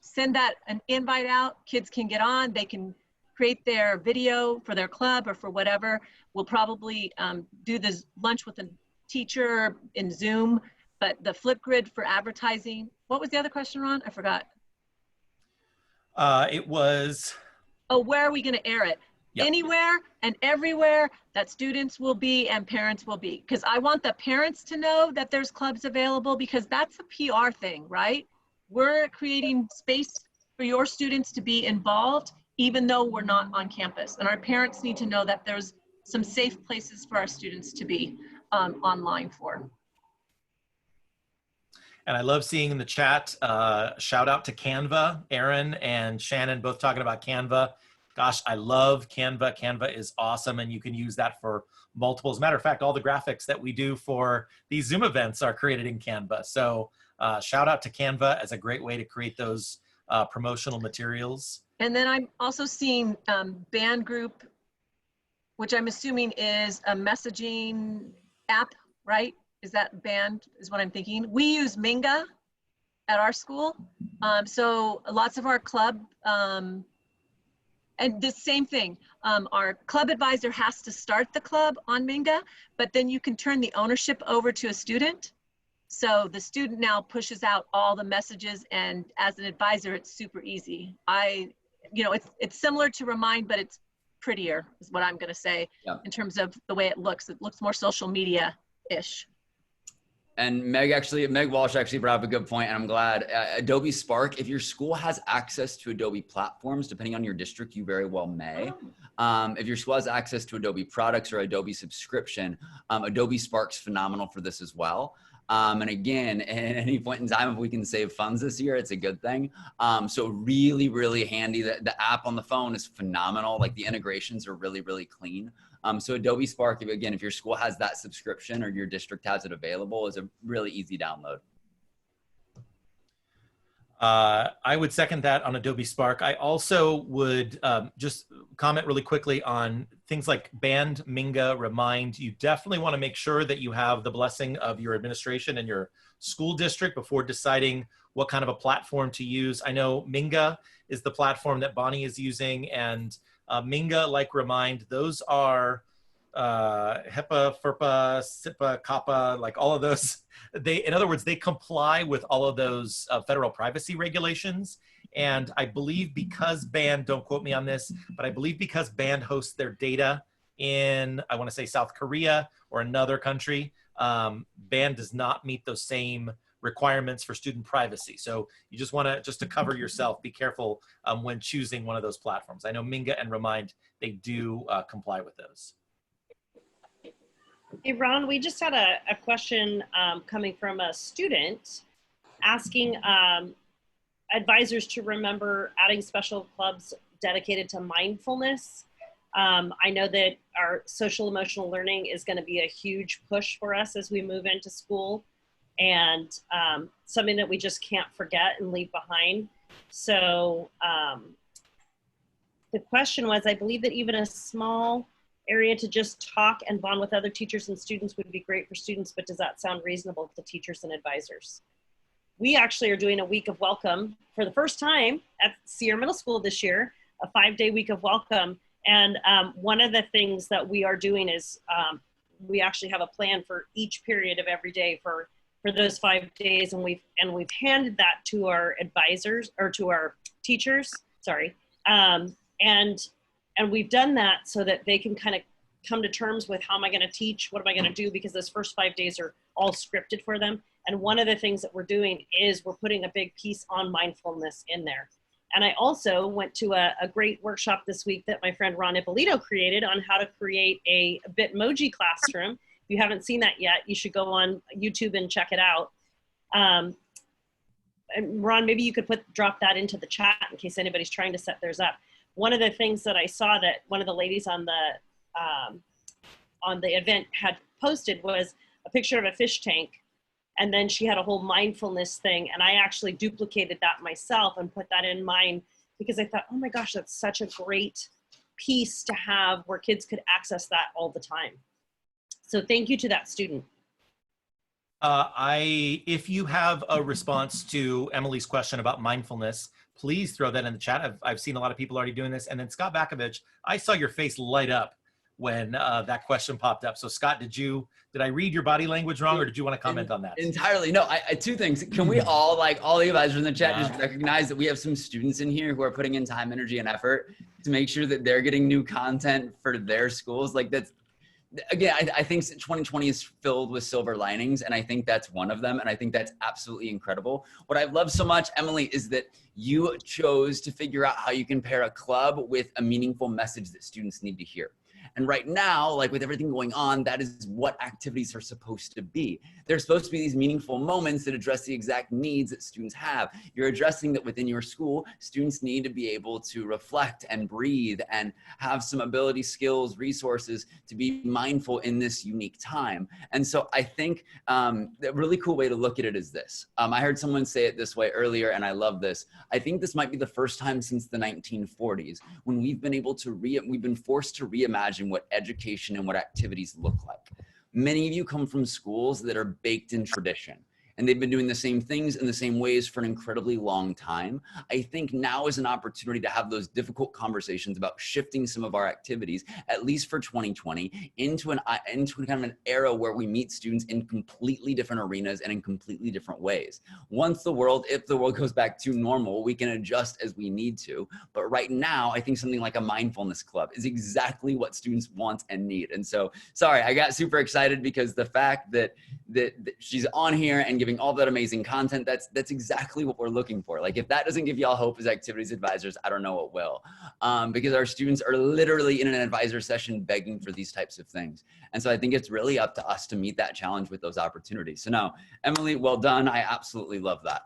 send that an invite out, kids can get on, they can create their video for their club or for whatever. We'll probably do this lunch with a teacher in Zoom, but the Flipgrid for advertising. What was the other question, Ron? I forgot. It was... Oh, where are we gonna air it? Yep. Anywhere and everywhere that students will be and parents will be. Because I want the parents to know that there's clubs available, because that's a PR thing, right? We're creating space for your students to be involved, even though we're not on campus. And our parents need to know that there's some safe places for our students to be online for. And I love seeing in the chat, shout out to Canva. Aaron and Shannon both talking about Canva. Gosh, I love Canva. Canva is awesome, and you can use that for multiple. As a matter of fact, all the graphics that we do for these Zoom events are created in Canva. So shout out to Canva as a great way to create those promotional materials. And then I'm also seeing Band Group, which I'm assuming is a messaging app, right? Is that Band is what I'm thinking. We use Minga at our school. So lots of our club, and the same thing, our club advisor has to start the club on Minga, but then you can turn the ownership over to a student. So the student now pushes out all the messages, and as an advisor, it's super easy. It's similar to Remind, but it's prettier is what I'm gonna say. Yeah. In terms of the way it looks. It looks more social media-ish. And Meg Walsh actually brought up a good point, and I'm glad. Adobe Spark, if your school has access to Adobe platforms, depending on your district, you very well may. If your school has access to Adobe products or Adobe subscription, Adobe Spark's phenomenal for this as well. And again, at any point in time, if we can save funds this year, it's a good thing. So really, really handy. The app on the phone is phenomenal. Like the integrations are really, really clean. So Adobe Spark, again, if your school has that subscription or your district has it available, is a really easy download. I would second that on Adobe Spark. I also would just comment really quickly on things like Band, Minga, Remind. You definitely want to make sure that you have the blessing of your administration and your school district before deciding what kind of a platform to use. I know Minga is the platform that Bonnie is using, and Minga, like Remind, those are HIPAA, FERPA, SIPA, COPPA, like all of those. In other words, they comply with all of those federal privacy regulations. And I believe because Band, don't quote me on this, but I believe because Band hosts their data in, I want to say South Korea or another country, Band does not meet those same requirements for student privacy. So you just want to, just to cover yourself, be careful when choosing one of those platforms. I know Minga and Remind, they do comply with those. Hey, Ron, we just had a question coming from a student asking advisors to remember adding special clubs dedicated to mindfulness. I know that our social emotional learning is going to be a huge push for us as we move into school, and something that we just can't forget and leave behind. So the question was, I believe that even a small area to just talk and bond with other teachers and students would be great for students, but does that sound reasonable to teachers and advisors? We actually are doing a week of welcome for the first time at Sierra Middle School this year, a 5-day week of welcome. And one of the things that we are doing is we actually have a plan for each period of every day for those 5 days, and we've handed that to our advisors, or to our teachers, sorry. And we've done that so that they can kind of come to terms with, how am I going to teach? What am I going to do? Because those first 5 days are all scripted for them. And one of the things that we're doing is we're putting a big piece on mindfulness in there. And I also went to a great workshop this week that my friend Ron Ippolito created on how to create a Bitmoji classroom, you haven't seen that yet, you should go on YouTube and check it out. And Ron, maybe you could drop that into the chat in case anybody's trying to set theirs up. One of the things that I saw that one of the ladies on the event had posted was a picture of a fish tank. And then she had a whole mindfulness thing. And I actually duplicated that myself and put that in mine because I thought, oh my gosh, that's such a great piece to have where kids could access that all the time. So thank you to that student. If you have a response to Emily's question about mindfulness, please throw that in the chat. I've seen a lot of people already doing this. And then Scott Bakovic, I saw your face light up when that question popped up. So Scott, did I read your body language wrong, or did you want to comment on that? Entirely. No, I two things. Can we all, like all the advisors in the chat, just recognize that we have some students in here who are putting in time, energy, and effort to make sure that they're getting new content for their schools. Like that's, again, I think 2020 is filled with silver linings, and I think that's one of them. And I think that's absolutely incredible. What I love so much, Emily, is that you chose to figure out how you can pair a club with a meaningful message that students need to hear. And right now, like with everything going on, that is what activities are supposed to be. They're supposed to be these meaningful moments that address the exact needs that students have. You're addressing that within your school, students need to be able to reflect and breathe and have some ability, skills, resources to be mindful in this unique time. And so I think a really cool way to look at it is this. I heard someone say it this way earlier, and I love this. I think this might be the first time since the 1940s when we've been able to we've been forced to reimagine what education and what activities look like. Many of you come from schools that are baked in tradition, and they've been doing the same things in the same ways for an incredibly long time. I think now is an opportunity to have those difficult conversations about shifting some of our activities, at least for 2020, into kind of an era where we meet students in completely different arenas and in completely different ways. If the world goes back to normal, we can adjust as we need to. But right now, I think something like a mindfulness club is exactly what students want and need. And so, sorry, I got super excited because the fact that she's on here and giving all that amazing content, that's exactly what we're looking for. Like if that doesn't give y'all hope as activities advisors, I don't know what will. Because our students are literally in an advisor session begging for these types of things. And so I think it's really up to us to meet that challenge with those opportunities. So no, Emily, well done. I absolutely love that.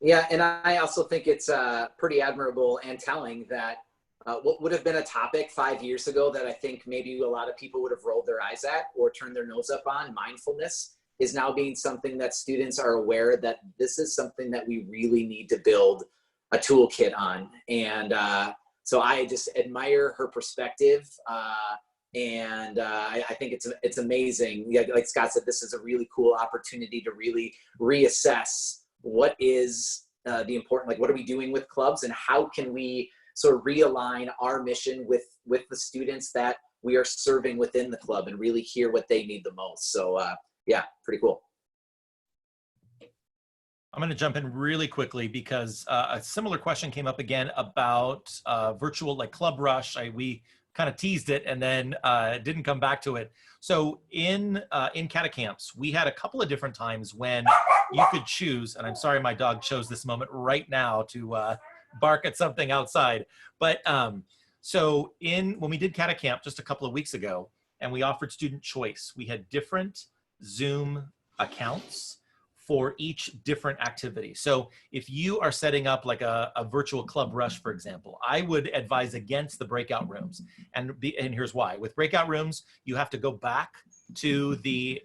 Yeah, and I also think it's pretty admirable and telling that what would have been a topic 5 years ago that I think maybe a lot of people would have rolled their eyes at or turned their nose up on, mindfulness, is now being something that students are aware that this is something that we really need to build a toolkit on. And so I just admire her perspective. And I think it's amazing. Yeah, like Scott said, this is a really cool opportunity to really reassess what is the important, like what are we doing with clubs and how can we sort of realign our mission with the students that we are serving within the club and really hear what they need the most. So yeah, pretty cool. I'm going to jump in really quickly because a similar question came up again about virtual, like Club Rush. We kind of teased it and then didn't come back to it. So in CADA camps, we had a couple of different times when you could choose, and I'm sorry my dog chose this moment right now to bark at something outside. But so when we did CADA camp just a couple of weeks ago, and we offered student choice, we had different Zoom accounts for each different activity. So if you are setting up like a virtual Club Rush, for example, I would advise against the breakout rooms. And here's why. With breakout rooms, you have to go back to the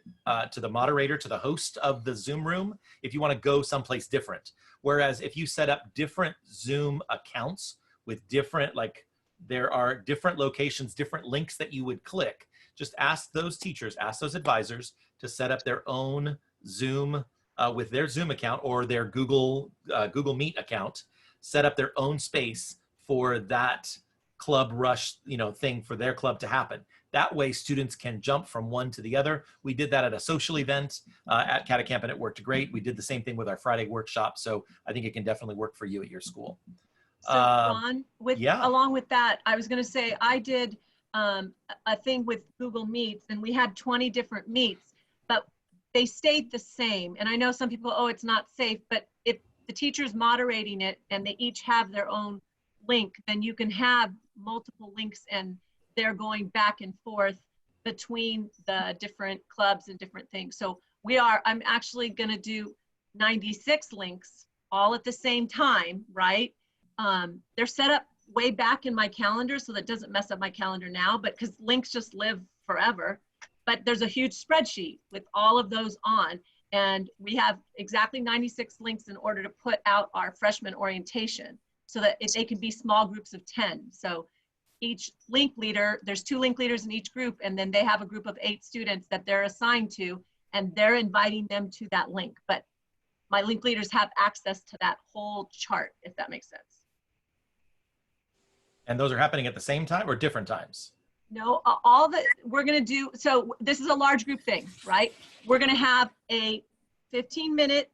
moderator, to the host of the Zoom room, if you want to go someplace different. Whereas if you set up different Zoom accounts with different, like there are different locations, different links that you would click, just ask those teachers, ask those advisors to set up their own Zoom with their Zoom account or their Google Meet account, set up their own space for that Club Rush, thing for their club to happen. That way students can jump from one to the other. We did that at a social event at CADA Camp and it worked great. We did the same thing with our Friday workshop. So I think it can definitely work for you at your school. So Ron, along with that, I was going to say I did a thing with Google Meets and we had 20 different meets, but they stayed the same. And I know some people, oh, it's not safe, but if the teacher's moderating it and they each have their own link, then you can have multiple links and they're going back and forth between the different clubs and different things. So I'm actually going to do 96 links all at the same time, right? They're set up way back in my calendar, so that doesn't mess up my calendar now, but because links just live forever. But there's a huge spreadsheet with all of those on, and we have exactly 96 links in order to put out our freshman orientation, so that they can be small groups of 10. So each link leader, there's 2 link leaders in each group, and then they have a group of 8 students that they're assigned to, and they're inviting them to that link. But my link leaders have access to that whole chart, if that makes sense. And those are happening at the same time or different times? No, all that we're going to do, so this is a large group thing, right? We're going to have a 15-minute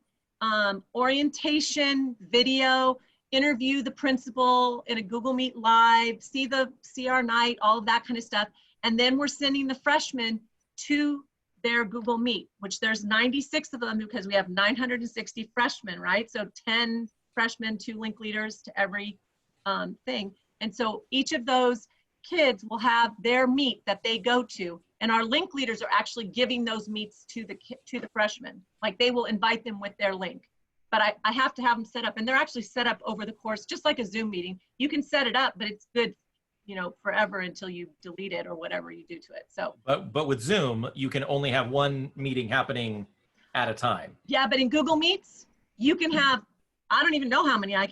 orientation video, interview the principal in a Google Meet live, see the CR night, all of that kind of stuff. And then we're sending the freshmen to their Google Meet, which there's 96 of them because we have 960 freshmen, right? So 10 freshmen, 2 link leaders to every thing. And so each of those kids will have their meet that they go to, and our link leaders are actually giving those meets to the freshmen. Like, they will invite them with their link, but I have to have them set up, and they're actually set up over the course, just like a Zoom meeting. You can set it up, but it's good, you know, forever until you delete it or whatever you do to it. So, but with Zoom, you can only have one meeting happening at a time. Yeah, but in Google Meets, you can have, I don't even know how many I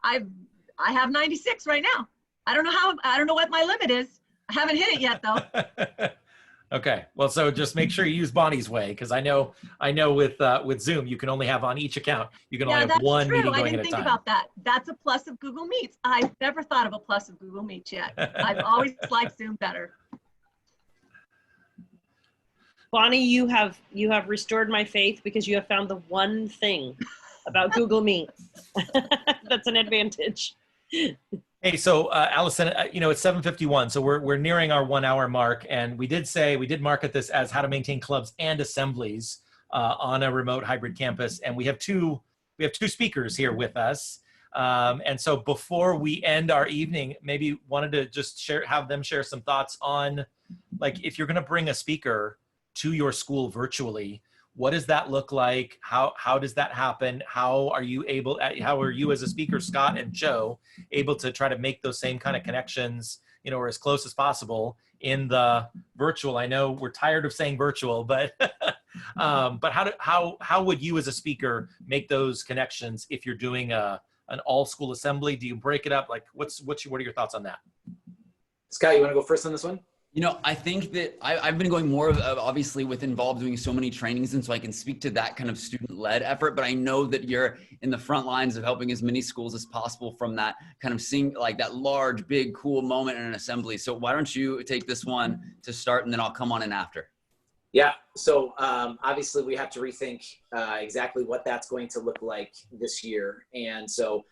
have 96 right now. I don't know what my limit is. I haven't hit it yet though. Okay, well, so just make sure you use Bonnie's way, because I know with Zoom you can only have on each account, you can only have one meeting going at a time. I didn't think about that. That's a plus of Google Meets. I've never thought of a plus of Google Meets yet. I've always liked Zoom better. Bonnie, you have restored my faith because you have found the one thing about Google Meet that's an advantage. Hey, so Allison, you know, it's 7:51, so we're nearing our 1 hour mark, and we did market this as how to maintain clubs and assemblies on a remote hybrid campus, and we have two speakers here with us, and so before we end our evening, maybe wanted to just have them share some thoughts on, like, if you're going to bring a speaker to your school virtually, what does that look like? How does that happen? How are you as a speaker, Scott and Joe, able to try to make those same kind of connections, you know, or as close as possible in the virtual? I know we're tired of saying virtual, but how would you as a speaker make those connections if you're doing an all school assembly? Do you break it up? Like, what are your thoughts on that? Scott, you want to go first on this one? You know, I think that I've been going more of obviously with Involved doing so many trainings, and so I can speak to that kind of student-led effort, but I know that you're in the front lines of helping as many schools as possible from that kind of seeing like that large, big, cool moment in an assembly. So why don't you take this one to start, and then I'll come on in after. Yeah, so obviously we have to rethink exactly what that's going to look like this year. And so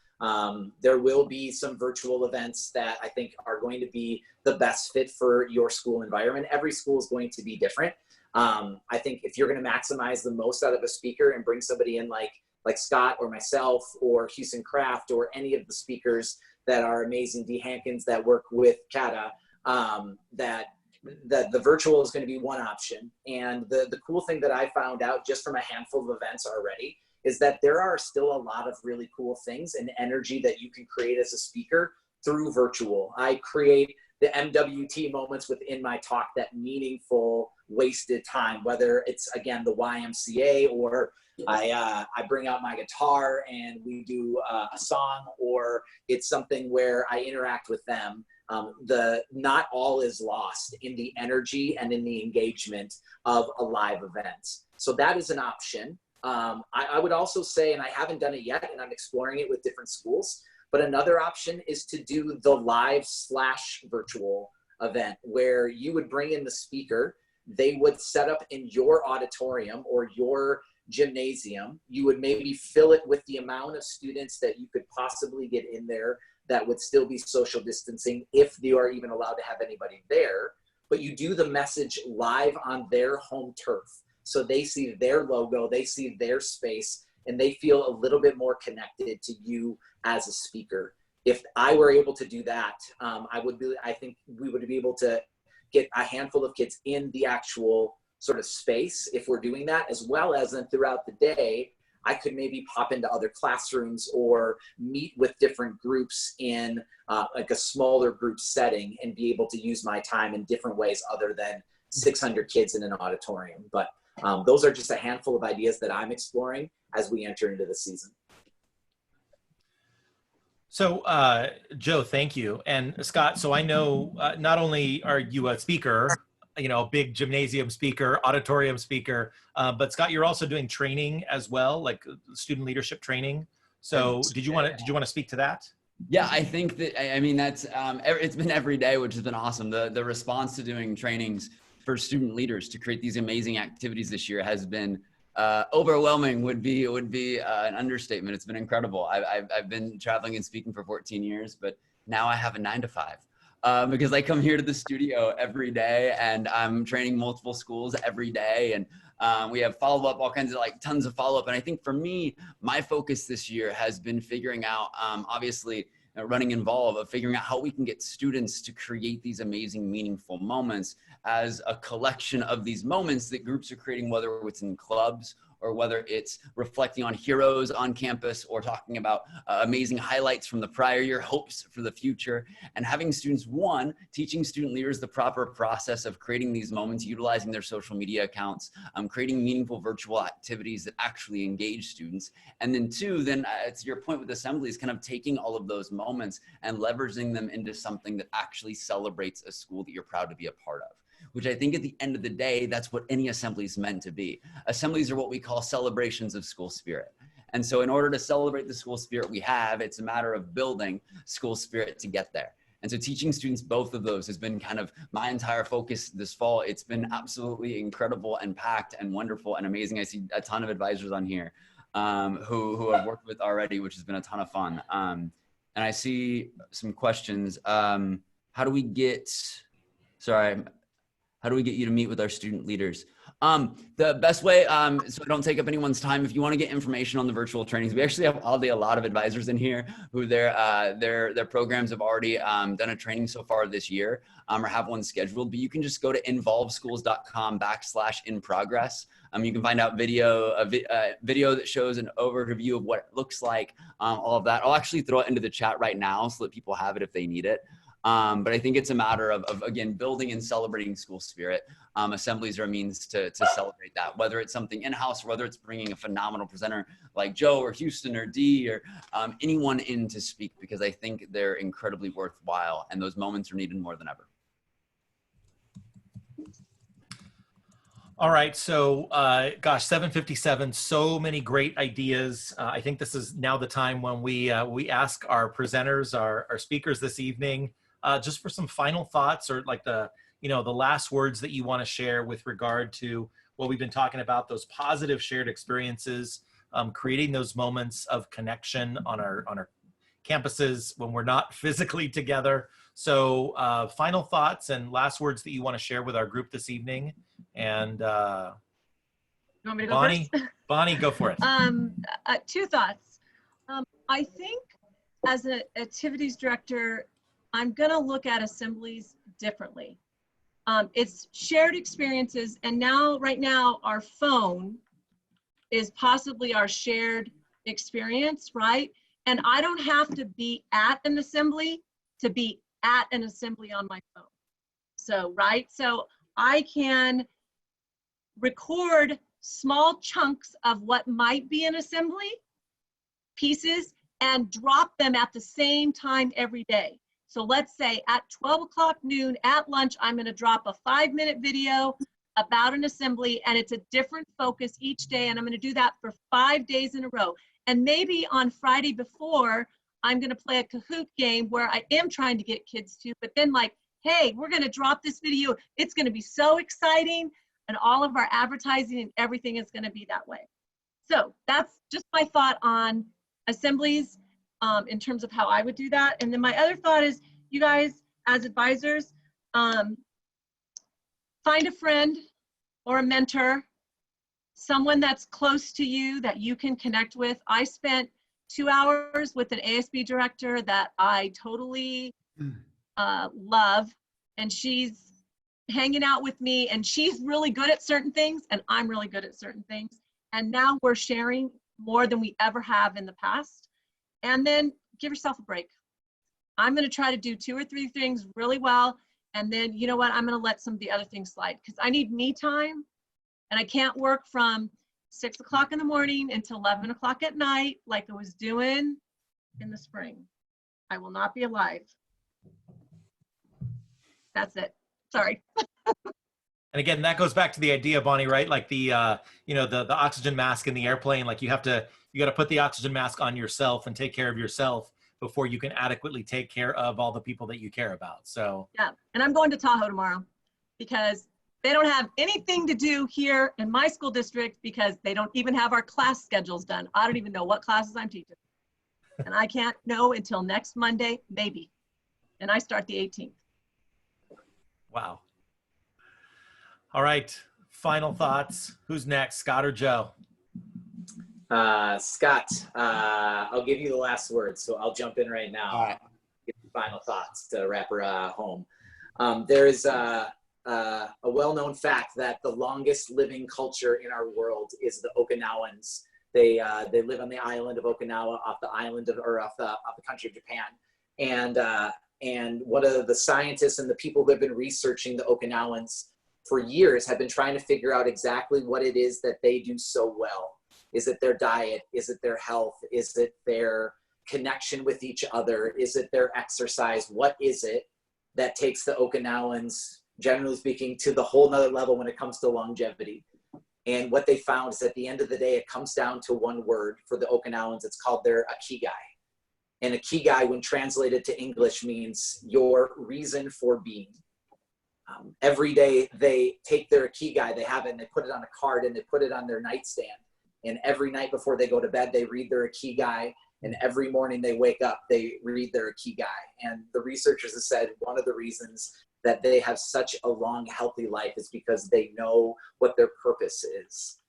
there will be some virtual events that I think are going to be the best fit for your school environment. Every school is going to be different. I think if you're going to maximize the most out of a speaker and bring somebody in like Scott or myself or Houston Kraft or any of the speakers that are amazing, D. Hankins that work with CADA, that the virtual is going to be one option. And the cool thing that I found out just from a handful of events already is that there are still a lot of really cool things and energy that you can create as a speaker through virtual. I create the MWT moments within my talk, that meaningful wasted time, whether it's, again, the YMCA, or I bring out my guitar and we do a song, or it's something where I interact with them. Not all is lost in the energy and in the engagement of a live event. So that is an option. I would also say, and I haven't done it yet, and I'm exploring it with different schools, but another option is to do the live/virtual event where you would bring in the speaker. They would set up in your auditorium or your gymnasium. You would maybe fill it with the amount of students that you could possibly get in there that would still be social distancing, if you are even allowed to have anybody there. But you do the message live on their home turf. So they see their logo, they see their space, and they feel a little bit more connected to you as a speaker. If I were able to do that, I think we would be able to get a handful of kids in the actual sort of space if we're doing that, as well as then throughout the day, I could maybe pop into other classrooms or meet with different groups in like a smaller group setting and be able to use my time in different ways other than 600 kids in an auditorium. But those are just a handful of ideas that I'm exploring as we enter into the season. So, Joe, thank you. And Scott, so I know not only are you a speaker, you know, a big gymnasium speaker, auditorium speaker, but Scott, you're also doing training as well, like student leadership training. So did you want to speak to that? Yeah, I think that, I mean, that's, it's been every day, which has been awesome. The response to doing trainings for student leaders to create these amazing activities this year has been overwhelming. Would be an understatement. It's been incredible. I've been traveling and speaking for 14 years, but now I have a 9-to-5 because I come here to the studio every day and I'm training multiple schools every day. And we have follow-up, all kinds of tons of follow-up. And I think for me, my focus this year has been figuring out, obviously, running Involve, of figuring out how we can get students to create these amazing, meaningful moments as a collection of these moments that groups are creating, whether it's in clubs or whether it's reflecting on heroes on campus or talking about amazing highlights from the prior year, hopes for the future, and having students, one, teaching student leaders the proper process of creating these moments, utilizing their social media accounts, creating meaningful virtual activities that actually engage students. And then two, then to your point with Assemblies, kind of taking all of those moments and leveraging them into something that actually celebrates a school that you're proud to be a part of. Which I think at the end of the day, that's what any assembly is meant to be. Assemblies are what we call celebrations of school spirit. And so in order to celebrate the school spirit we have, it's a matter of building school spirit to get there. And so teaching students both of those has been kind of my entire focus this fall. It's been absolutely incredible and packed and wonderful and amazing. I see a ton of advisors on here who I've worked with already, which has been a ton of fun. And I see some questions. How do we get you to meet with our student leaders? The best way, so I don't take up anyone's time, if you want to get information on the virtual trainings, we actually have a lot of advisors in here who their programs have already done a training so far this year or have one scheduled, but you can just go to involveschools.com/in-progress. You can find out video that shows an overview of what it looks like, all of that. I'll actually throw it into the chat right now so that people have it if they need it. But I think it's a matter of again, building and celebrating school spirit. Assemblies are a means to celebrate that, whether it's something in-house, or whether it's bringing a phenomenal presenter like Joe or Houston or Dee or anyone in to speak, because I think they're incredibly worthwhile and those moments are needed more than ever. All right, so gosh, 7:57, so many great ideas. I think this is now the time when we ask our presenters, our speakers this evening, just for some final thoughts or like the last words that you want to share with regard to what we've been talking about, those positive shared experiences, creating those moments of connection on our campuses when we're not physically together. So final thoughts and last words that you want to share with our group this evening. And You want me to go Bonnie, first? Bonnie, go for it. Two thoughts. I think as an activities director, I'm gonna look at Assemblies differently. It's shared experiences, and right now, our phone is possibly our shared experience, right? And I don't have to be at an assembly to be at an assembly on my phone. So, right? So I can record small chunks of what might be an assembly pieces and drop them at the same time every day. So let's say at 12 o'clock noon at lunch, I'm going to drop a 5-minute video about an assembly, and it's a different focus each day. And I'm going to do that for 5 days in a row. And maybe on Friday before, I'm going to play a Kahoot game where I am trying to get kids to, but then like, hey, we're going to drop this video. It's going to be so exciting. And all of our advertising and everything is going to be that way. So that's just my thought on Assemblies in terms of how I would do that. And then my other thought is, you guys as advisors, find a friend or a mentor, someone that's close to you that you can connect with. I spent 2 hours with an ASB director that I totally love, and she's hanging out with me, and she's really good at certain things and I'm really good at certain things. And now we're sharing more than we ever have in the past. And then give yourself a break. I'm going to try to do 2 or 3 things really well. And then, you know what, I'm going to let some of the other things slide because I need me time. And I can't work from 6 o'clock in the morning until 11 o'clock at night like I was doing in the spring. I will not be alive. That's it. Sorry. And again, that goes back to the idea, Bonnie, right? Like the, you know, the oxygen mask in the airplane, like you got to put the oxygen mask on yourself and take care of yourself before you can adequately take care of all the people that you care about. So yeah, and I'm going to Tahoe tomorrow because they don't have anything to do here in my school district because they don't even have our class schedules done. I don't even know what classes I'm teaching. And I can't know until next Monday, maybe. And I start the 18th. wow. All right, final thoughts. Who's next, Scott or Joe? Scott, I'll give you the last word, so I'll jump in right now. All right. Give you final thoughts to wrap her home. There is a well-known fact that the longest living culture in our world is the Okinawans. They live on the island of Okinawa, off the country of Japan. And one of the scientists and the people who have been researching the Okinawans for years have been trying to figure out exactly what it is that they do so well. Is it their diet? Is it their health? Is it their connection with each other? Is it their exercise? What is it that takes the Okinawans, generally speaking, to the whole nother level when it comes to longevity? And what they found is at the end of the day, it comes down to one word for the Okinawans. It's called their ikigai. And ikigai, when translated to English, means your reason for being. Every day they take their ikigai, they have it, and they put it on a card and they put it on their nightstand. And every night before they go to bed, they read their ikigai. And every morning they wake up, they read their ikigai. And the researchers have said one of the reasons that they have such a long, healthy life is because they know what their purpose is.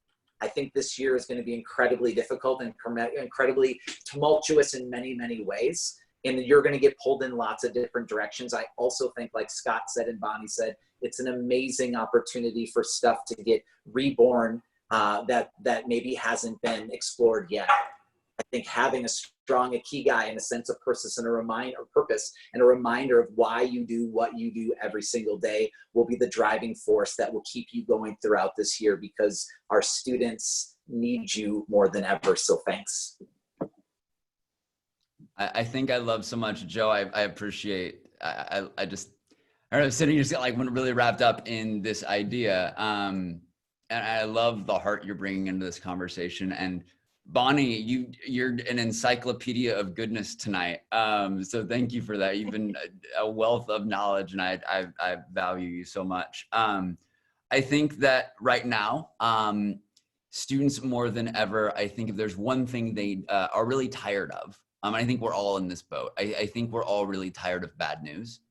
I think this year is going to be incredibly difficult and incredibly tumultuous in many, many ways. And you're going to get pulled in lots of different directions. I also think, like Scott said and Bonnie said, it's an amazing opportunity for stuff to get reborn that maybe hasn't been explored yet. I think having a strong ikigai and a sense of purpose and a reminder of why you do what you do every single day will be the driving force that will keep you going throughout this year, because our students need you more than ever. So thanks. I think I love so much, Joe. I appreciate, I don't know, sitting here like when really wrapped up in this idea. And I love the heart you're bringing into this conversation. And Bonnie, you're an encyclopedia of goodness tonight. So thank you for that. You've been a wealth of knowledge, and I value you so much. I think that right now, students more than ever, I think if there's one thing they are really tired of, I think we're all in this boat. I think we're all really tired of bad news.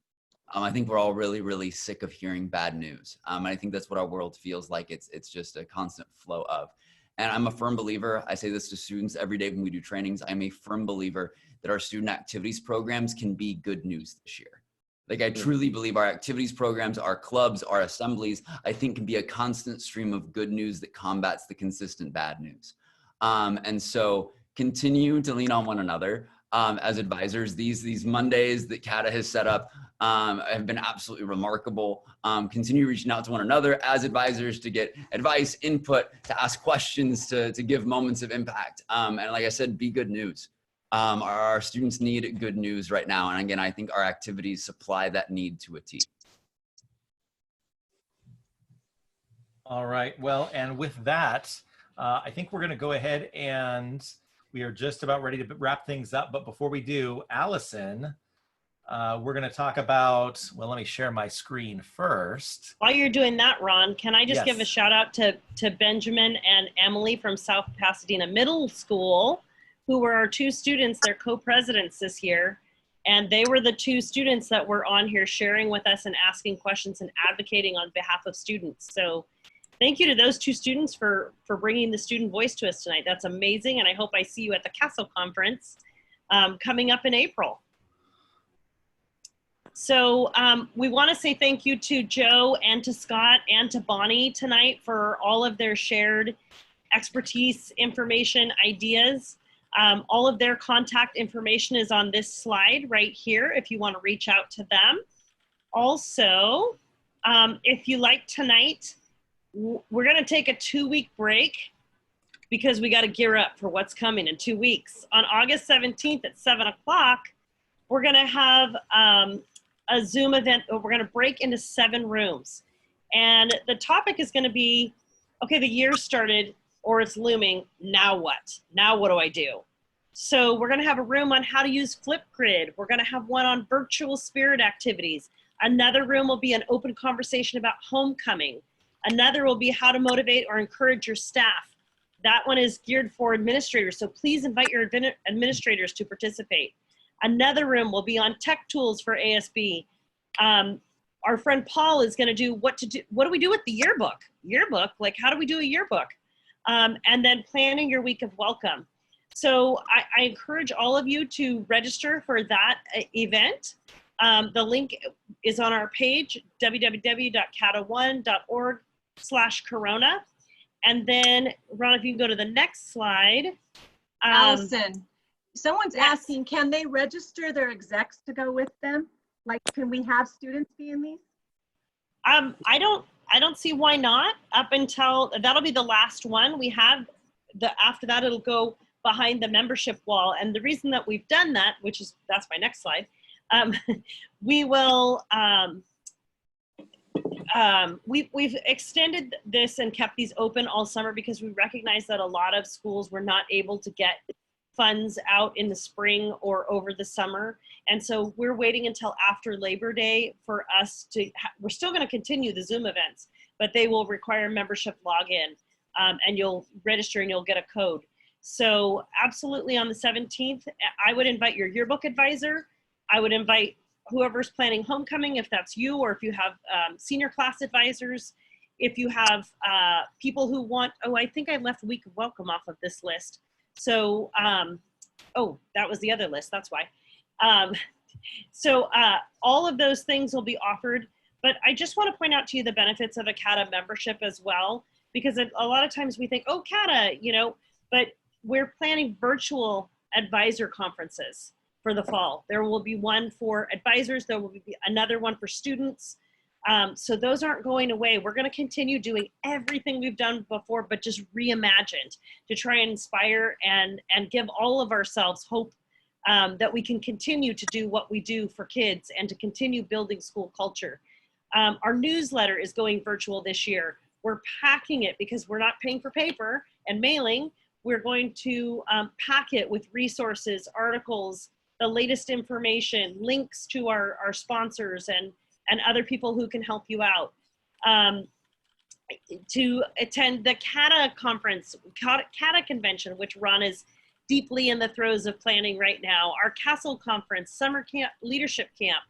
I think we're all really, really sick of hearing bad news. And I think that's what our world feels like. It's just a constant flow of. And I'm a firm believer, I say this to students every day when we do trainings, I'm a firm believer that our student activities programs can be good news this year. Like I truly believe our activities programs, our clubs, our assemblies, I think can be a constant stream of good news that combats the consistent bad news. And so continue to lean on one another as advisors. These Mondays that CADA has set up have been absolutely remarkable. Continue reaching out to one another as advisors to get advice, input, to ask questions, to give moments of impact. And like I said, be good news. Our students need good news right now. And again, I think our activities supply that need to a T. All right, well, and with that, I think we're gonna go ahead and we are just about ready to wrap things up. But before we do, Allison, we're going to talk about, well, let me share my screen first. While you're doing that, Ron, can I just Yes. give a shout out to Benjamin and Emily from South Pasadena Middle School, who were our 2 students, they're co-presidents this year. And they were the 2 students that were on here sharing with us and asking questions and advocating on behalf of students. So thank you to those 2 students for bringing the student voice to us tonight. That's amazing. And I hope I see you at the Castle Conference coming up in April. So we want to say thank you to Joe and to Scott and to Bonnie tonight for all of their shared expertise, information, ideas. All of their contact information is on this slide right here if you want to reach out to them. Also, if you like tonight, we're going to take a 2-week break because we got to gear up for what's coming in 2 weeks. On August 17th at 7 o'clock, we're going to have a Zoom event. We're going to break into 7 rooms. And the topic is going to be, okay, the year started or it's looming. Now what? Now what do I do? So we're going to have a room on how to use Flipgrid. We're going to have one on virtual spirit activities. Another room will be an open conversation about homecoming. Another will be how to motivate or encourage your staff. That one is geared for administrators, so please invite your administrators to participate. Another room will be on tech tools for ASB. Our friend Paul is going to do what do we do with the yearbook? Yearbook, like how do we do a yearbook? And then planning your week of welcome. So I encourage all of you to register for that event. The link is on our page, www.cada1.org/corona. And then, Ron, if you can go to the next slide. Allison, someone's yes. asking, can they register their execs to go with them? Like, can we have students be in these? I don't see why not. Up until, that'll be the last one. We have, after that, it'll go behind the membership wall. And the reason that we've done that, that's my next slide, we will, we've extended this and kept these open all summer because we recognize that a lot of schools were not able to get funds out in the spring or over the summer. And so we're waiting until after Labor Day for us to, we're still going to continue the Zoom events, but they will require membership login, and you'll register and you'll get a code. So absolutely on the 17th, I would invite your yearbook advisor. I would invite whoever's planning homecoming, if that's you, or if you have senior class advisors, if you have people who want, I think I left week of welcome off of this list. So, that was the other list, that's why. All of those things will be offered, but I just want to point out to you the benefits of a CADA membership as well, because a lot of times we think, oh, CADA, but we're planning virtual advisor conferences for the fall. There will be one for advisors. There will be another one for students. So those aren't going away. We're going to continue doing everything we've done before, but just reimagined to try and inspire and give all of ourselves hope that we can continue to do what we do for kids and to continue building school culture. Our newsletter is going virtual this year. We're packing it because we're not paying for paper and mailing. We're going to pack it with resources, articles, the latest information, links to our sponsors and other people who can help you out. To attend the CADA conference, CADA convention, which Ron is deeply in the throes of planning right now. Our Castle conference, summer camp, leadership camp.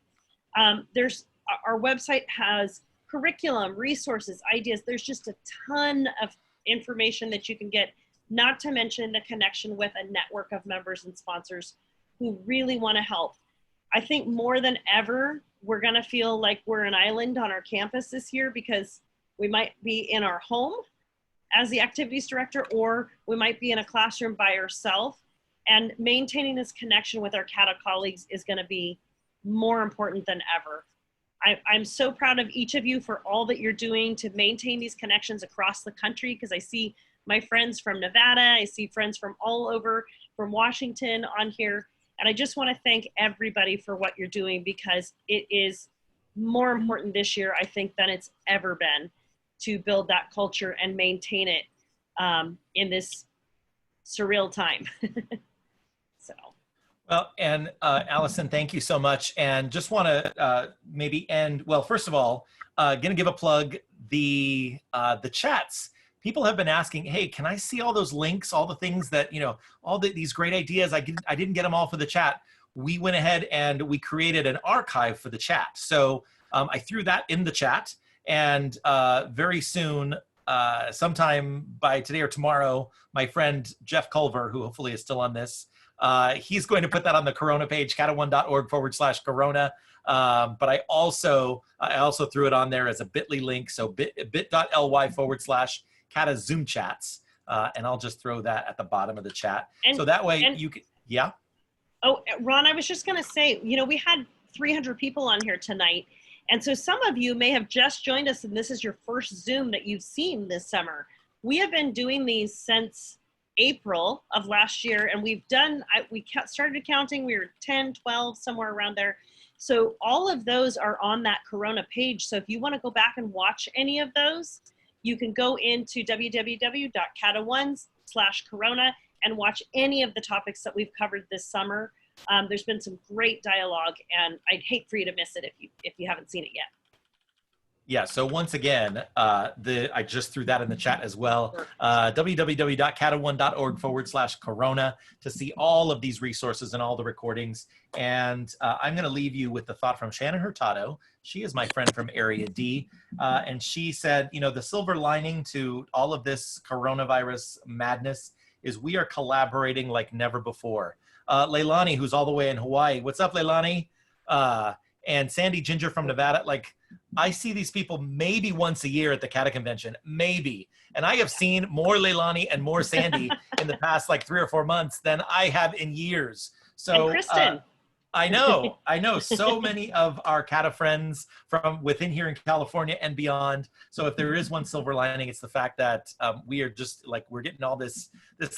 Our website has curriculum, resources, ideas. There's just a ton of information that you can get, not to mention the connection with a network of members and sponsors who really want to help. I think more than ever, we're going to feel like we're an island on our campus this year because we might be in our home as the activities director, or we might be in a classroom by ourselves. And maintaining this connection with our CADA colleagues is going to be more important than ever. I'm so proud of each of you for all that you're doing to maintain these connections across the country, because I see my friends from Nevada, I see friends from all over, from Washington on here. And I just want to thank everybody for what you're doing, because it is more important this year, I think, than it's ever been to build that culture and maintain it in this surreal time. So. Well, and Allison, thank you so much. And just want to maybe end, well, first of all, going to give a plug, the chats. People have been asking, hey, can I see all those links, all the things that, all these great ideas, I didn't get them all for the chat. We went ahead and we created an archive for the chat. So I threw that in the chat, and very soon, sometime by today or tomorrow, my friend Jeff Culver, who hopefully is still on this, He's going to put that on the Corona page, CADA1.org/Corona. But I also threw it on there as a bit.ly link. So bit.ly/CADA Zoom chats. And I'll just throw that at the bottom of the chat. So that way you can, yeah. Oh, Ron, I was just going to say, you know, we had 300 people on here tonight. And so some of you may have just joined us and this is your first Zoom that you've seen this summer. We have been doing these since April of last year, and we started counting, we were 10, 12, somewhere around there. So all of those are on that Corona page. So if you want to go back and watch any of those, you can go into www.cada1.org/Corona and watch any of the topics that we've covered this summer. There's been some great dialogue, and I'd hate for you to miss it if you haven't seen it yet. Yeah, so once again, I just threw that in the chat as well. www.cada1.org/Corona to see all of these resources and all the recordings. And I'm going to leave you with the thought from Shannon Hurtado. She is my friend from Area D. And she said, you know, the silver lining to all of this coronavirus madness is we are collaborating like never before. Leilani, who's all the way in Hawaii. What's up, Leilani? And Sandy Ginger from Nevada. Like, I see these people maybe once a year at the CADA convention, maybe. And I have seen more Leilani and more Sandy in the past like 3 or 4 months than I have in years. So and Kristen. I know so many of our CADA friends from within here in California and beyond. So if there is one silver lining, it's the fact that we are just like, we're getting all this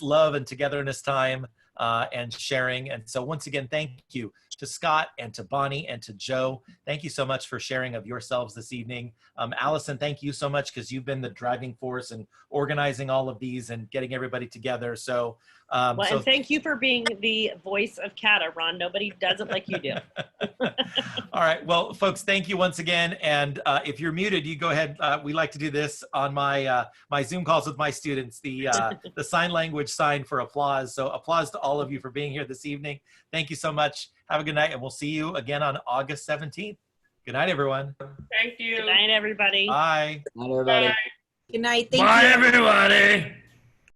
love and togetherness time and sharing. And so once again, thank you to Scott and to Bonnie and to Joe. Thank you so much for sharing of yourselves this evening. Allison, thank you so much because you've been the driving force and organizing all of these and getting everybody together. So, and thank you for being the voice of CADA, Ron. Nobody does it like you do. All right. Well, folks, thank you once again. And if you're muted, you go ahead. We like to do this on my my Zoom calls with my students, the sign language sign for applause. So applause to all of you for being here this evening. Thank you so much. Have a good night, and we'll see you again on August 17th. Good night, everyone. Thank you. Good night, everybody. Bye. Not everybody. Bye. Good night. Thank Bye, you. everybody.